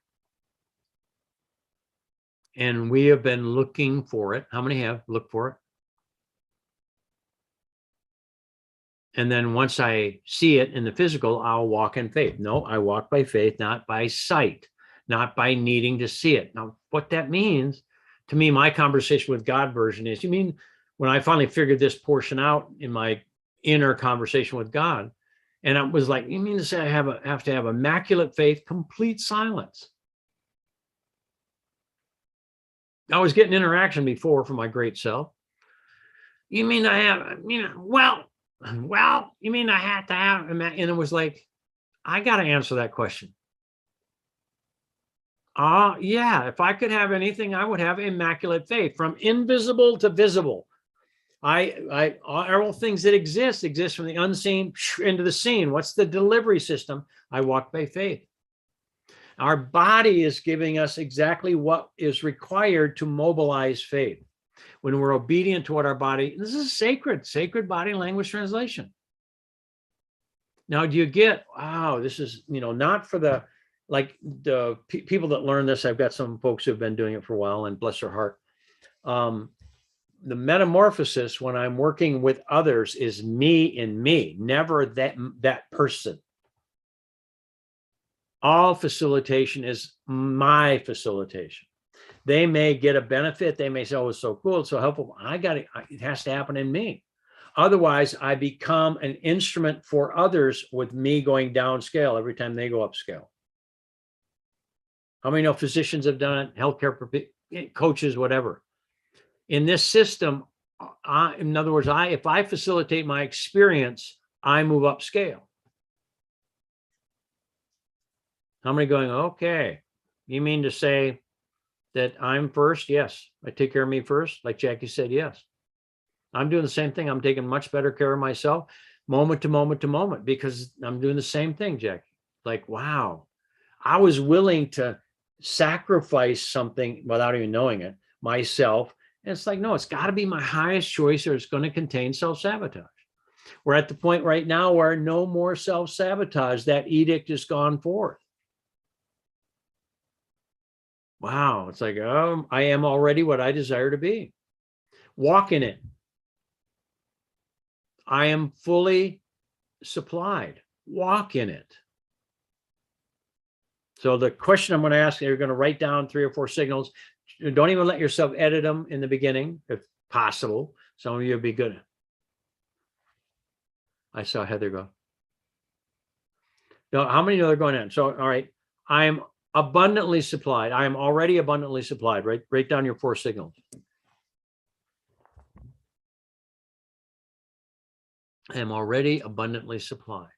And we have been looking for it. How many have looked for it? And then once I see it in the physical, I'll walk in faith. No, I walk by faith, not by sight, not by needing to see it. Now, what that means to me, my conversation with God version is, you mean when I finally figured this portion out in my inner conversation with God, and I was like, you mean to say I have to have immaculate faith, complete silence? I was getting interaction before from my great self. You mean I have, well, you mean I had to have, and it was like, I got to answer that question. Yeah, if I could have anything, I would have immaculate faith, from invisible to visible. All things that exist from the unseen into the seen. What's the delivery system? I walk by faith. Our body is giving us exactly what is required to mobilize faith. When we're obedient to what our body, this is sacred body language translation. Now, do you get, wow, this is, not for the people that learn this. I've got some folks who've been doing it for a while, and bless their heart. The metamorphosis when I'm working with others is me in me, never that person. All facilitation is my facilitation. They may get a benefit. They may say, oh, it's so cool, it's so helpful. It has to happen in me. Otherwise, I become an instrument for others with me going downscale every time they go upscale. How many know physicians have done it, healthcare coaches, whatever. In this system, in other words, if I facilitate my experience, I move upscale. How many going, okay, you mean to say that I'm first? Yes. I take care of me first. Like Jackie said, yes. I'm doing the same thing. I'm taking much better care of myself moment to moment to moment, because I'm doing the same thing, Jackie. Like, wow, I was willing to sacrifice something without even knowing it, myself. And it's like, no, it's got to be my highest choice, or it's going to contain self-sabotage. We're at the point right now where no more self-sabotage. That edict is gone forth. Wow. It's like, I am already what I desire to be. Walk in it. I am fully supplied. Walk in it. So the question I'm going to ask, you're going to write down 3 or 4 signals. Don't even let yourself edit them in the beginning, if possible. Some of you will be good. I saw Heather go. No, how many know they're going in? So, all right. I am abundantly supplied. I am already abundantly supplied. Write down your 4 signals. I am already abundantly supplied.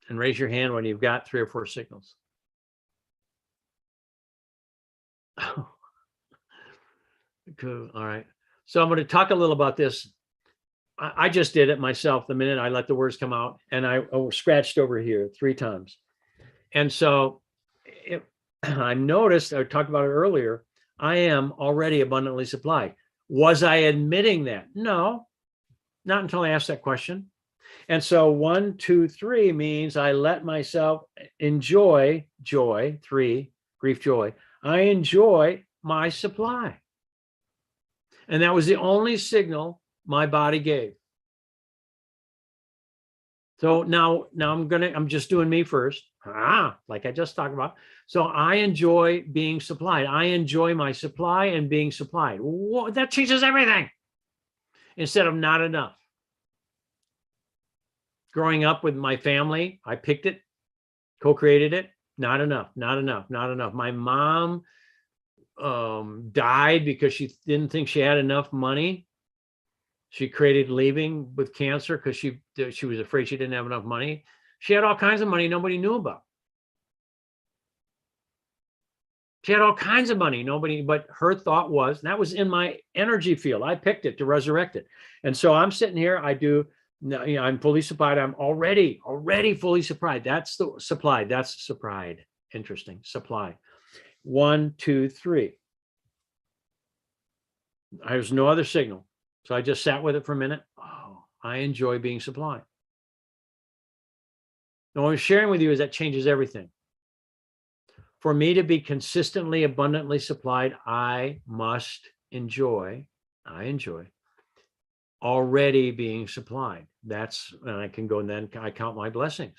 And raise your hand when you've got 3 or 4 signals. Cool. All right. So I'm going to talk a little about this. I just did it myself the minute I let the words come out, and I scratched over here 3 times. And so I noticed, I talked about it earlier, I am already abundantly supplied. Was I admitting that? No, not until I asked that question. And so 1, 2, 3 means I let myself enjoy joy. 3, grief, joy. I enjoy my supply. And that was the only signal my body gave. So now I'm just doing me first. Like I just talked about. So I enjoy being supplied. I enjoy my supply and being supplied. Whoa, that changes everything. Instead of not enough. Growing up with my family, I picked it, co-created it. Not enough, not enough, not enough. My mom died because she didn't think she had enough money. She created leaving with cancer because she was afraid she didn't have enough money. She had all kinds of money nobody knew about. She had all kinds of money, but her thought was, and that was in my energy field. I picked it to resurrect it. And so I'm sitting here, I do No, I'm fully supplied. I'm already fully supplied. That's the supplied. That's supplied. Interesting. Supply. 1, 2, 3. There's no other signal. So I just sat with it for a minute. Oh, I enjoy being supplied. And what I'm sharing with you is that changes everything. For me to be consistently, abundantly supplied, I enjoy already being supplied. That's, and I can go and then I count my blessings.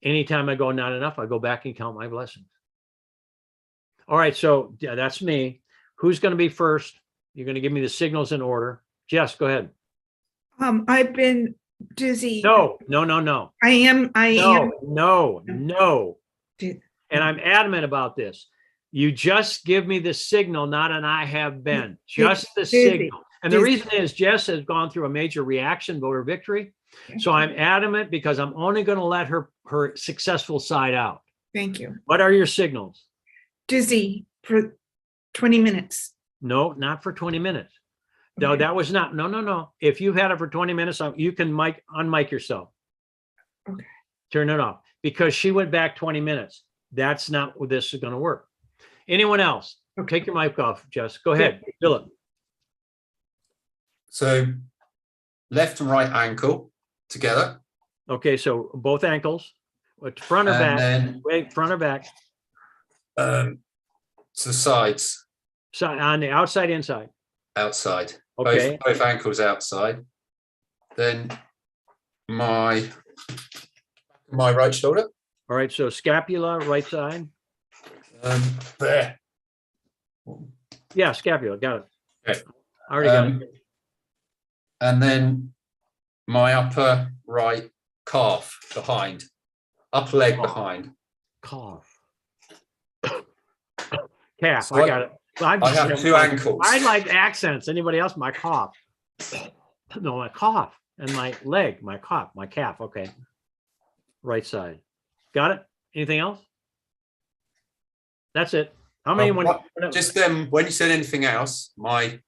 Anytime I go not enough, I go back and count my blessings. All right, so yeah, that's me. Who's going to be first? You're going to give me the signals in order. Jess, go ahead. I've been dizzy. No. I am. No. And I'm adamant about this. You just give me the signal, not an I have been. Just the signal. And the reason is Jess has gone through a major reaction, voter victory. So I'm adamant because I'm only going to let her successful side out. Thank you. What are your signals? Dizzy for 20 minutes. No, not for 20 minutes. No, that was not. No. If you've had it for 20 minutes, you can unmic yourself. Okay. Turn it off because she went back 20 minutes. That's not what this is going to work. Anyone else? Okay. Take your mic off, Jess. Go ahead, Philip. So left and right ankle together. Okay, so both ankles, front or back? Then, wait, front or back? To the sides. So on the outside, inside. Outside. Okay. Both ankles outside. Then my right shoulder. All right, so scapula, right side. There. Yeah, scapula, got it. Okay. I already got it. And then my upper right calf behind, upper leg behind. Calf. Calf, So I got it. I have two ankles. I like accents. Anybody else? My cough. No, my cough. And my leg, my cough, my calf. Okay. Right side. Got it? Anything else? That's it. How many? Just then, when you said anything else, my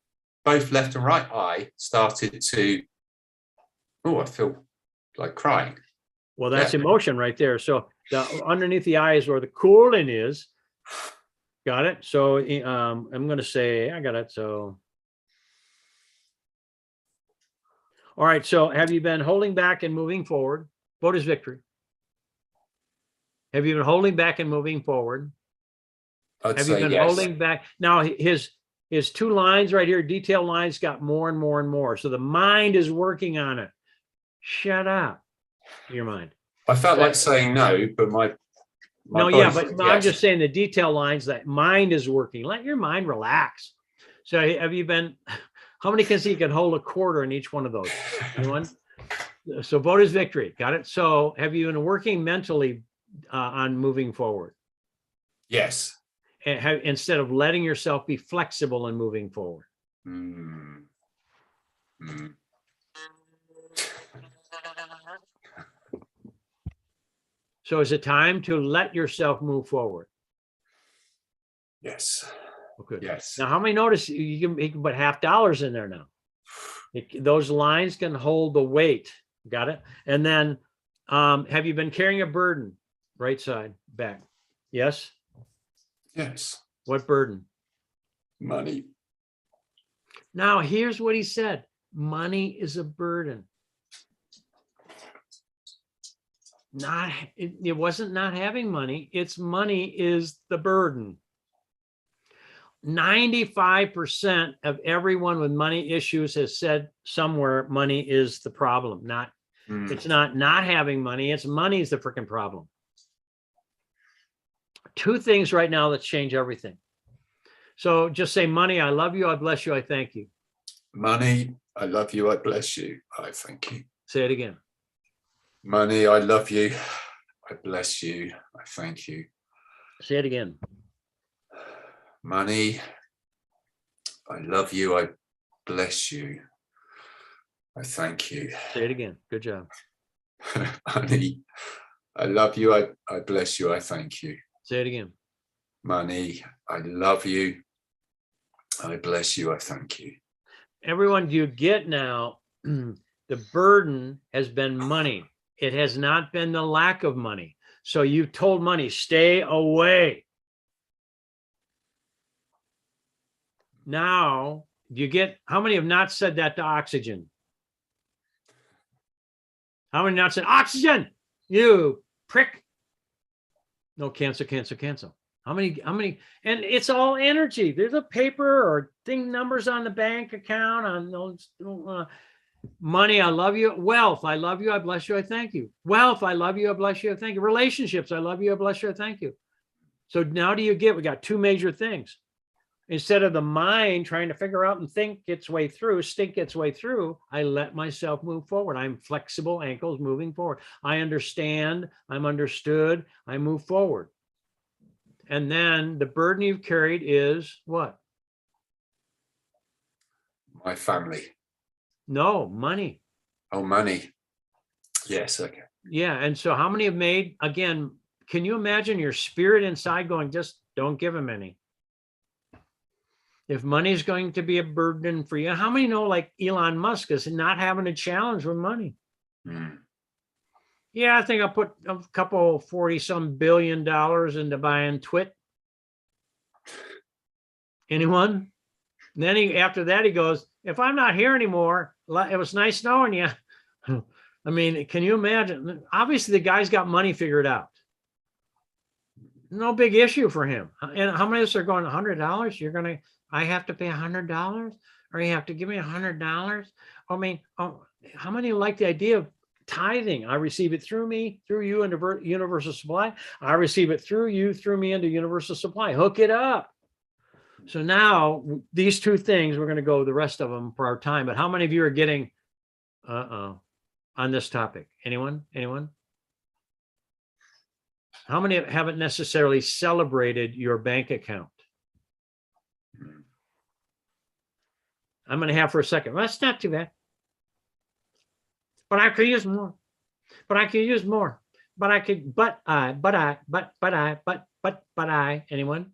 both left and right eye started to, I feel like crying. Well, that's emotion right there. So underneath the eye is where the cooling is. Got it? So I'm going to say, I got it. So, all right. So have you been holding back and moving forward? Vote is victory. Have you been holding back and moving forward? Have you been holding back? Now his two lines right here, detail lines, got more and more and more. So the mind is working on it. Shut up, your mind. I felt like saying no, but my no, yeah, but yes. I'm just saying the detail lines, that mind is working. Let your mind relax. So have you been, how many can see you can hold a quarter in each one of those? Anyone? So vote is victory. Got it? So have you been working mentally on moving forward? Yes. And instead of letting yourself be flexible and moving forward. So is it time to let yourself move forward? Yes. Okay. Yes. Now, how many notice you can put $50 in there now? Those lines can hold the weight. Got it? And then have you been carrying a burden? Right side, back. Yes? Yes. What burden? Money. Now, here's what he said. Money is a burden. It wasn't not having money. It's money is the burden. 95% of everyone with money issues has said somewhere money is the problem. It's not having money. It's money is the freaking problem. Two things right now that change everything. So just say money, I love you, I bless you, I thank you. Money, I love you, I bless you, I thank you. Say it again. Money, I love you, I bless you, I thank you. Say it again. Money, I love you, I bless you, I thank you. Say it again. Good job. Money, I love you, I bless you, I thank you. Say it again. Money, I love you, I bless you, I thank you. Everyone, do you get now The burden has been money. It has not been the lack of money. So you've told money, stay away. Now, you get, how many have not said that to oxygen? How many not said, oxygen, you prick? No, cancel, cancel, cancel. How many, and it's all energy. There's a paper or thing numbers on the bank account, on those money, I love you. Wealth, I love you, I bless you, I thank you. Wealth, I love you, I bless you, I thank you. Relationships, I love you, I bless you, I thank you. So now do you get, we got two major things. Instead of the mind trying to figure out and think its way through, stink its way through, I let myself move forward. I'm flexible, ankles moving forward. I understand, I'm understood, I move forward. And then the burden you've carried is what? My family. No, money. Oh, money. Yes, okay. Yeah, and so how many have made, again, can you imagine your spirit inside going, just don't give them any? If money is going to be a burden for you, how many know like Elon Musk is not having a challenge with money? Yeah, I think I'll put a couple 40-some billion dollars into buying Twit. Anyone? And then after that, he goes, if I'm not here anymore, it was nice knowing you. I mean, can you imagine? Obviously, the guy's got money figured out. No big issue for him. And how many of us are going, $100? I have to pay $100, or you have to give me $100. I mean, how many like the idea of tithing? I receive it through me, through you into universal supply. I receive it through you, through me into universal supply. Hook it up. So now these two things, we're going to go the rest of them for our time. But how many of you are getting on this topic? Anyone? Anyone? How many haven't necessarily celebrated your bank account? I'm going to have for a second. Well, that's not too bad. But I could use more. But I could use more. But I could, anyone?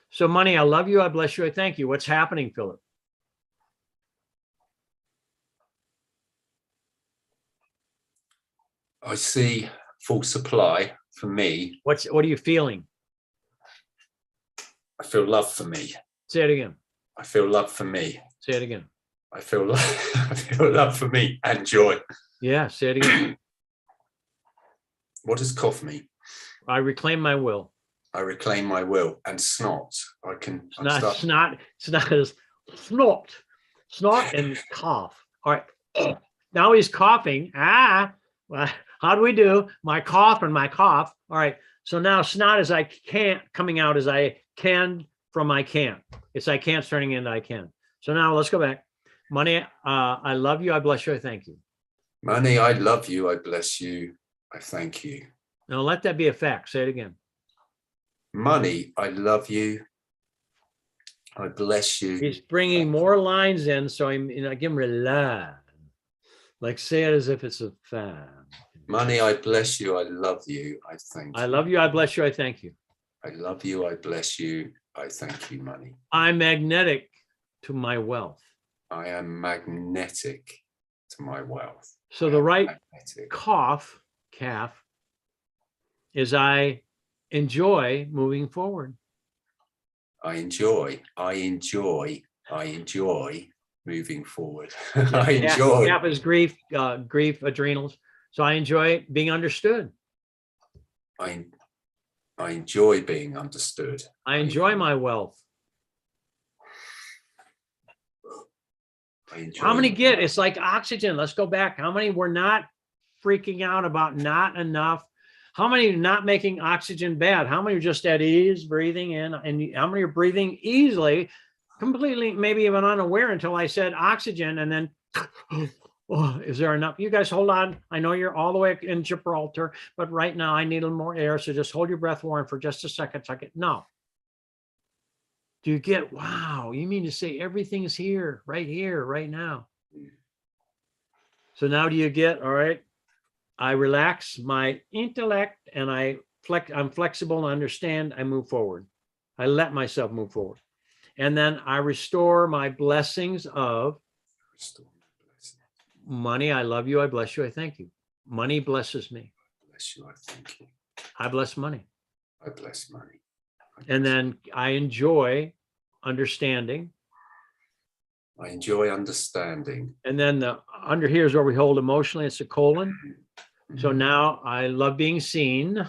So money, I love you, I bless you, I thank you. What's happening, Philip? I see full supply for me. What are you feeling? I feel love for me. Say it again. I feel love for me. Say it again. I feel love for me and joy. Yeah, say it again. What does cough mean? I reclaim my will. I reclaim my will. And snot. I can Snot and cough. All right. Now he's coughing. Well, how do we do? My cough and my cough. All right. So now snot is I can't coming out as I can from I can't. It's I can't turning into I can. So now let's go back. Money, I love you. I bless you. I thank you. Money, I love you. I bless you. I thank you. Now let that be a fact. Say it again. Money, I love you. I bless you. He's bringing more lines in, so I give him rely. Like say it as if it's a fact. Money, I bless you. I love you. I thank you. I love you. I bless you. I thank you. I love you. I bless you. I thank you, money. I'm magnetic to my wealth. I am magnetic to my wealth. So the right calf is I enjoy moving forward. I enjoy moving forward. I enjoy. Calf is grief, adrenals. So I enjoy being understood. I enjoy being understood. I enjoy my wealth. How many get? It's like oxygen. Let's go back. How many were not freaking out about not enough? How many not making oxygen bad? How many are just at ease, breathing in? And how many are breathing easily, completely, maybe even unaware until I said oxygen, and then, oh, is there enough? You guys hold on. I know you're all the way in Gibraltar, but right now I need a little more air. So just hold your breath, Warren, for just a second. No. Do you get, wow, you mean to say everything is here, right now. So now do you get, all right, I relax my intellect and I'm flexible and understand, I move forward. I let myself move forward. And then I restore my blessings of Money, I love you, I bless you, I thank you. Money blesses me. Bless you, I thank you. I bless money. I bless money. And then I enjoy understanding. I enjoy understanding. And then the under here is where we hold emotionally. It's a colon. So now I love being seen.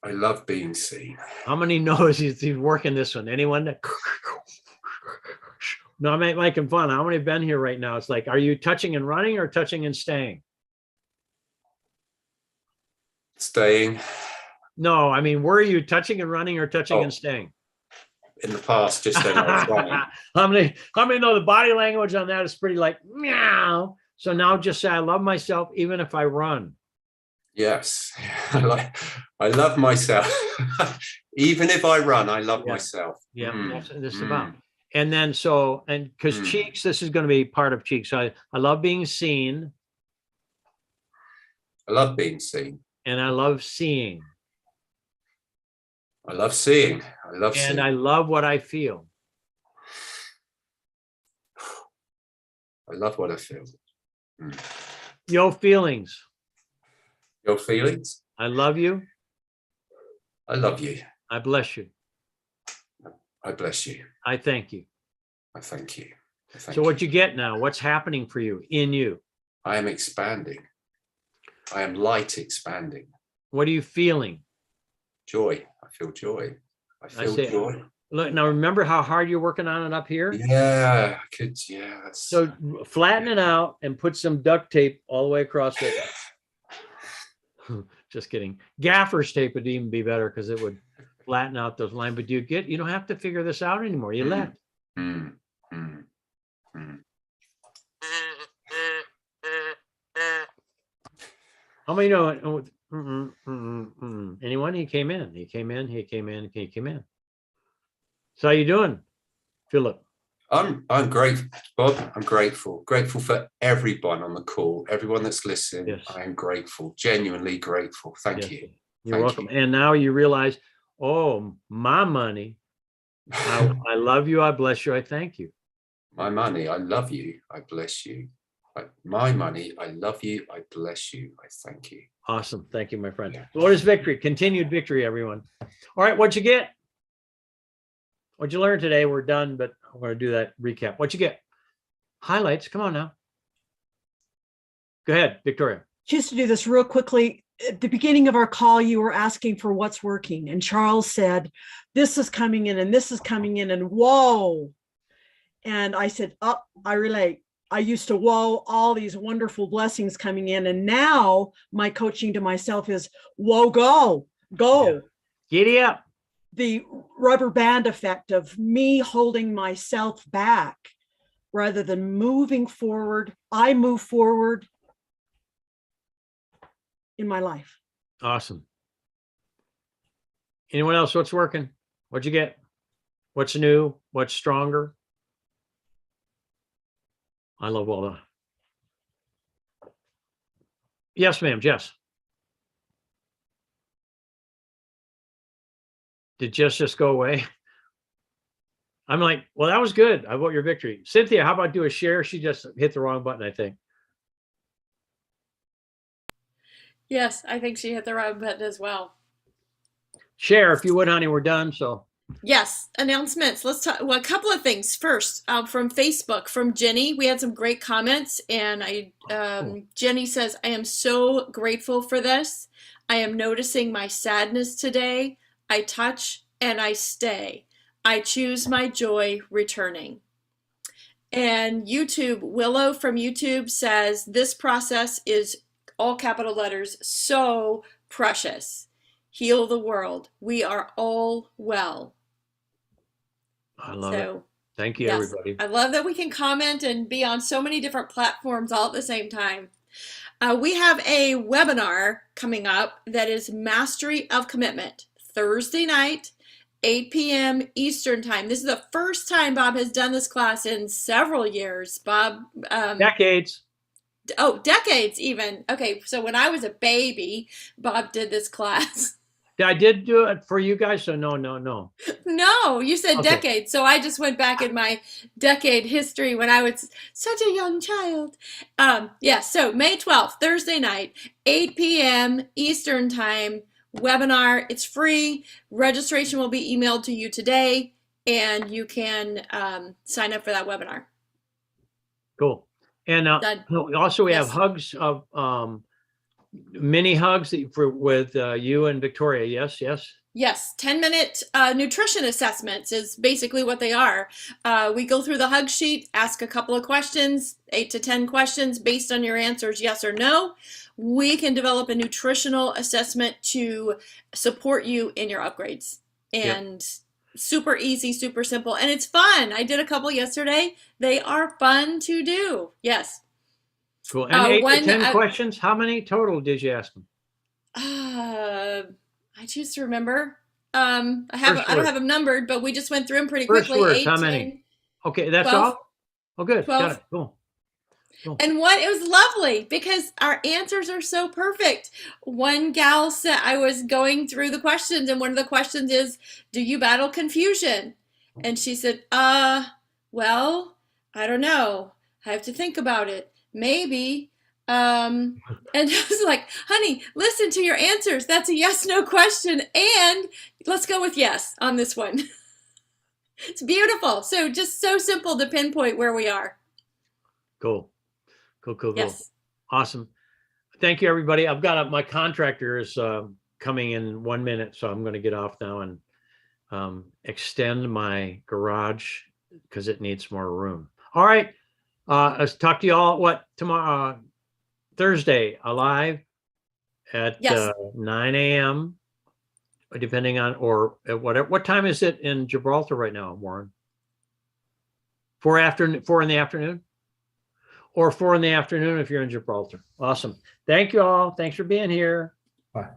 I love being seen. How many knows he's working this one? Anyone? No, I'm making fun. How many have been here right now? It's like, are you touching and running or touching and staying? Staying. No, I mean, were you touching and running or touching Oh. and staying? In the past, just then I was running. How many know the body language on that is pretty like meow? So now just say, I love myself even if I run. Yes. I love myself. Even if I run, I love Yeah. myself. Yeah, Mm, that's what this is mm. about. And then so, and because Mm. cheeks, this is going to be part of cheeks. So I love being seen I love being seen. and I love seeing. I love seeing. I love seeing. And I love what I feel. I love what I feel. Mm. Yo, feelings. Your feelings? I love you. I love you. I bless you. I bless you. I thank you. I thank you. I thank So what you get now, what's happening for you in you? I am expanding. I am light expanding. What are you feeling? Joy. I feel joy. I feel say- joy. Look, now remember how hard you're working on it up here? Yeah, I could. Yeah. That's, So flatten it out and put some duct tape all the way across it. Just kidding. Gaffer's tape would even be better because it would flatten out those lines. But you don't have to figure this out anymore. You left. Mm, mm, mm. How many know? Anyone? He came in. So how you doing, Philip? I'm grateful, Bob. I'm grateful. Grateful for everyone on the call, everyone that's listening. Yes. I am grateful, genuinely grateful. Thank Yes. you. You're Thank welcome. you. And now you realize, oh, my money. I love you. I bless you. I thank you. My money, I love you. I bless you. My money, I love you. I bless you. I thank you. Awesome. Thank you, my friend. Yeah. What is victory? Continued victory, everyone. All right. What'd you get? What'd you learn today? We're done, but I'm going to do that recap. What'd you get? Highlights. Come on now. Go ahead, Victoria. Just to do this real quickly, at the beginning of our call, you were asking for what's working. And Charles said, this is coming in and this is coming in and whoa. And I said, oh, I relate. I used to whoa, all these wonderful blessings coming in. And now my coaching to myself is whoa, go. Yeah. Giddy up. The rubber band effect of me holding myself back rather than moving forward. I move forward in my life. Awesome. Anyone else? What's working? What'd you get? What's new? What's stronger? I love all that. Yes, ma'am. Jess. Did Jess just go away? I'm like, well, that was good. I vote your victory. Cynthia, how about do a share? She just hit the wrong button, I think. Yes, I think she hit the right button as well. Share, if you would, honey. We're done. So Yes, announcements. Let's talk. Well, a couple of things. First, from Facebook, from Jenny, we had some great comments, and Jenny says, "I am so grateful for this. I am noticing my sadness today. I touch and I stay. I choose my joy returning." And YouTube, Willow from YouTube says, "This process is all capital letters, so precious. Heal the world. We are all well." I love it. Thank you, yes, everybody. I love that we can comment and be on so many different platforms all at the same time. We have a webinar coming up that is Mastery of Commitment, Thursday night, 8 p.m. Eastern time. This is the first time Bob has done this class in several years. Bob, Decades. Oh, decades even. Okay, so when I was a baby, Bob did this class. I did do it for you guys, so no. No, you said Okay. decade. So I just went back in my decade history when I was such a young child. Yeah, so May 12th, Thursday night, 8 p.m. Eastern Time, webinar. It's free. Registration will be emailed to you today, and you can sign up for that webinar. Cool. And Done. also we have Yes. hugs of mini hugs with you and Victoria. Yes. Yes, 10-minute nutrition assessments is basically what they are. We go through the hug sheet, ask a couple of questions, 8 to 10 questions based on your answers, yes or no. We can develop a nutritional assessment to support you in your upgrades. And super easy, super simple, and it's fun. I did a couple yesterday. They are fun to do. Yes. Cool. And 8 to 10 one, questions. How many total did you ask them? I choose to remember. I don't have them numbered, but we just went through them pretty First quickly. words, 8, how many? 10, Okay, that's 12. all? Oh, good. 12. Got it. Cool. And it was lovely because our answers are so perfect. One gal said, I was going through the questions, and one of the questions is, do you battle confusion? And she said, well, I don't know. I have to think about it. Maybe. And I was like, honey, listen to your answers. That's a yes/no question. And let's go with yes on this one. It's beautiful. So just so simple to pinpoint where we are. Cool. Yes. Awesome. Thank you, everybody. I've got my contractor is coming in 1 minute, so I'm going to get off now and extend my garage because it needs more room. All right. Let's talk to you all tomorrow, Thursday, live at 9 a.m. depending on, or at whatever. What time is it in Gibraltar right now, Warren? 4 in the afternoon? Or 4 in the afternoon if you're in Gibraltar. Awesome. Thank you all. Thanks for being here. Bye.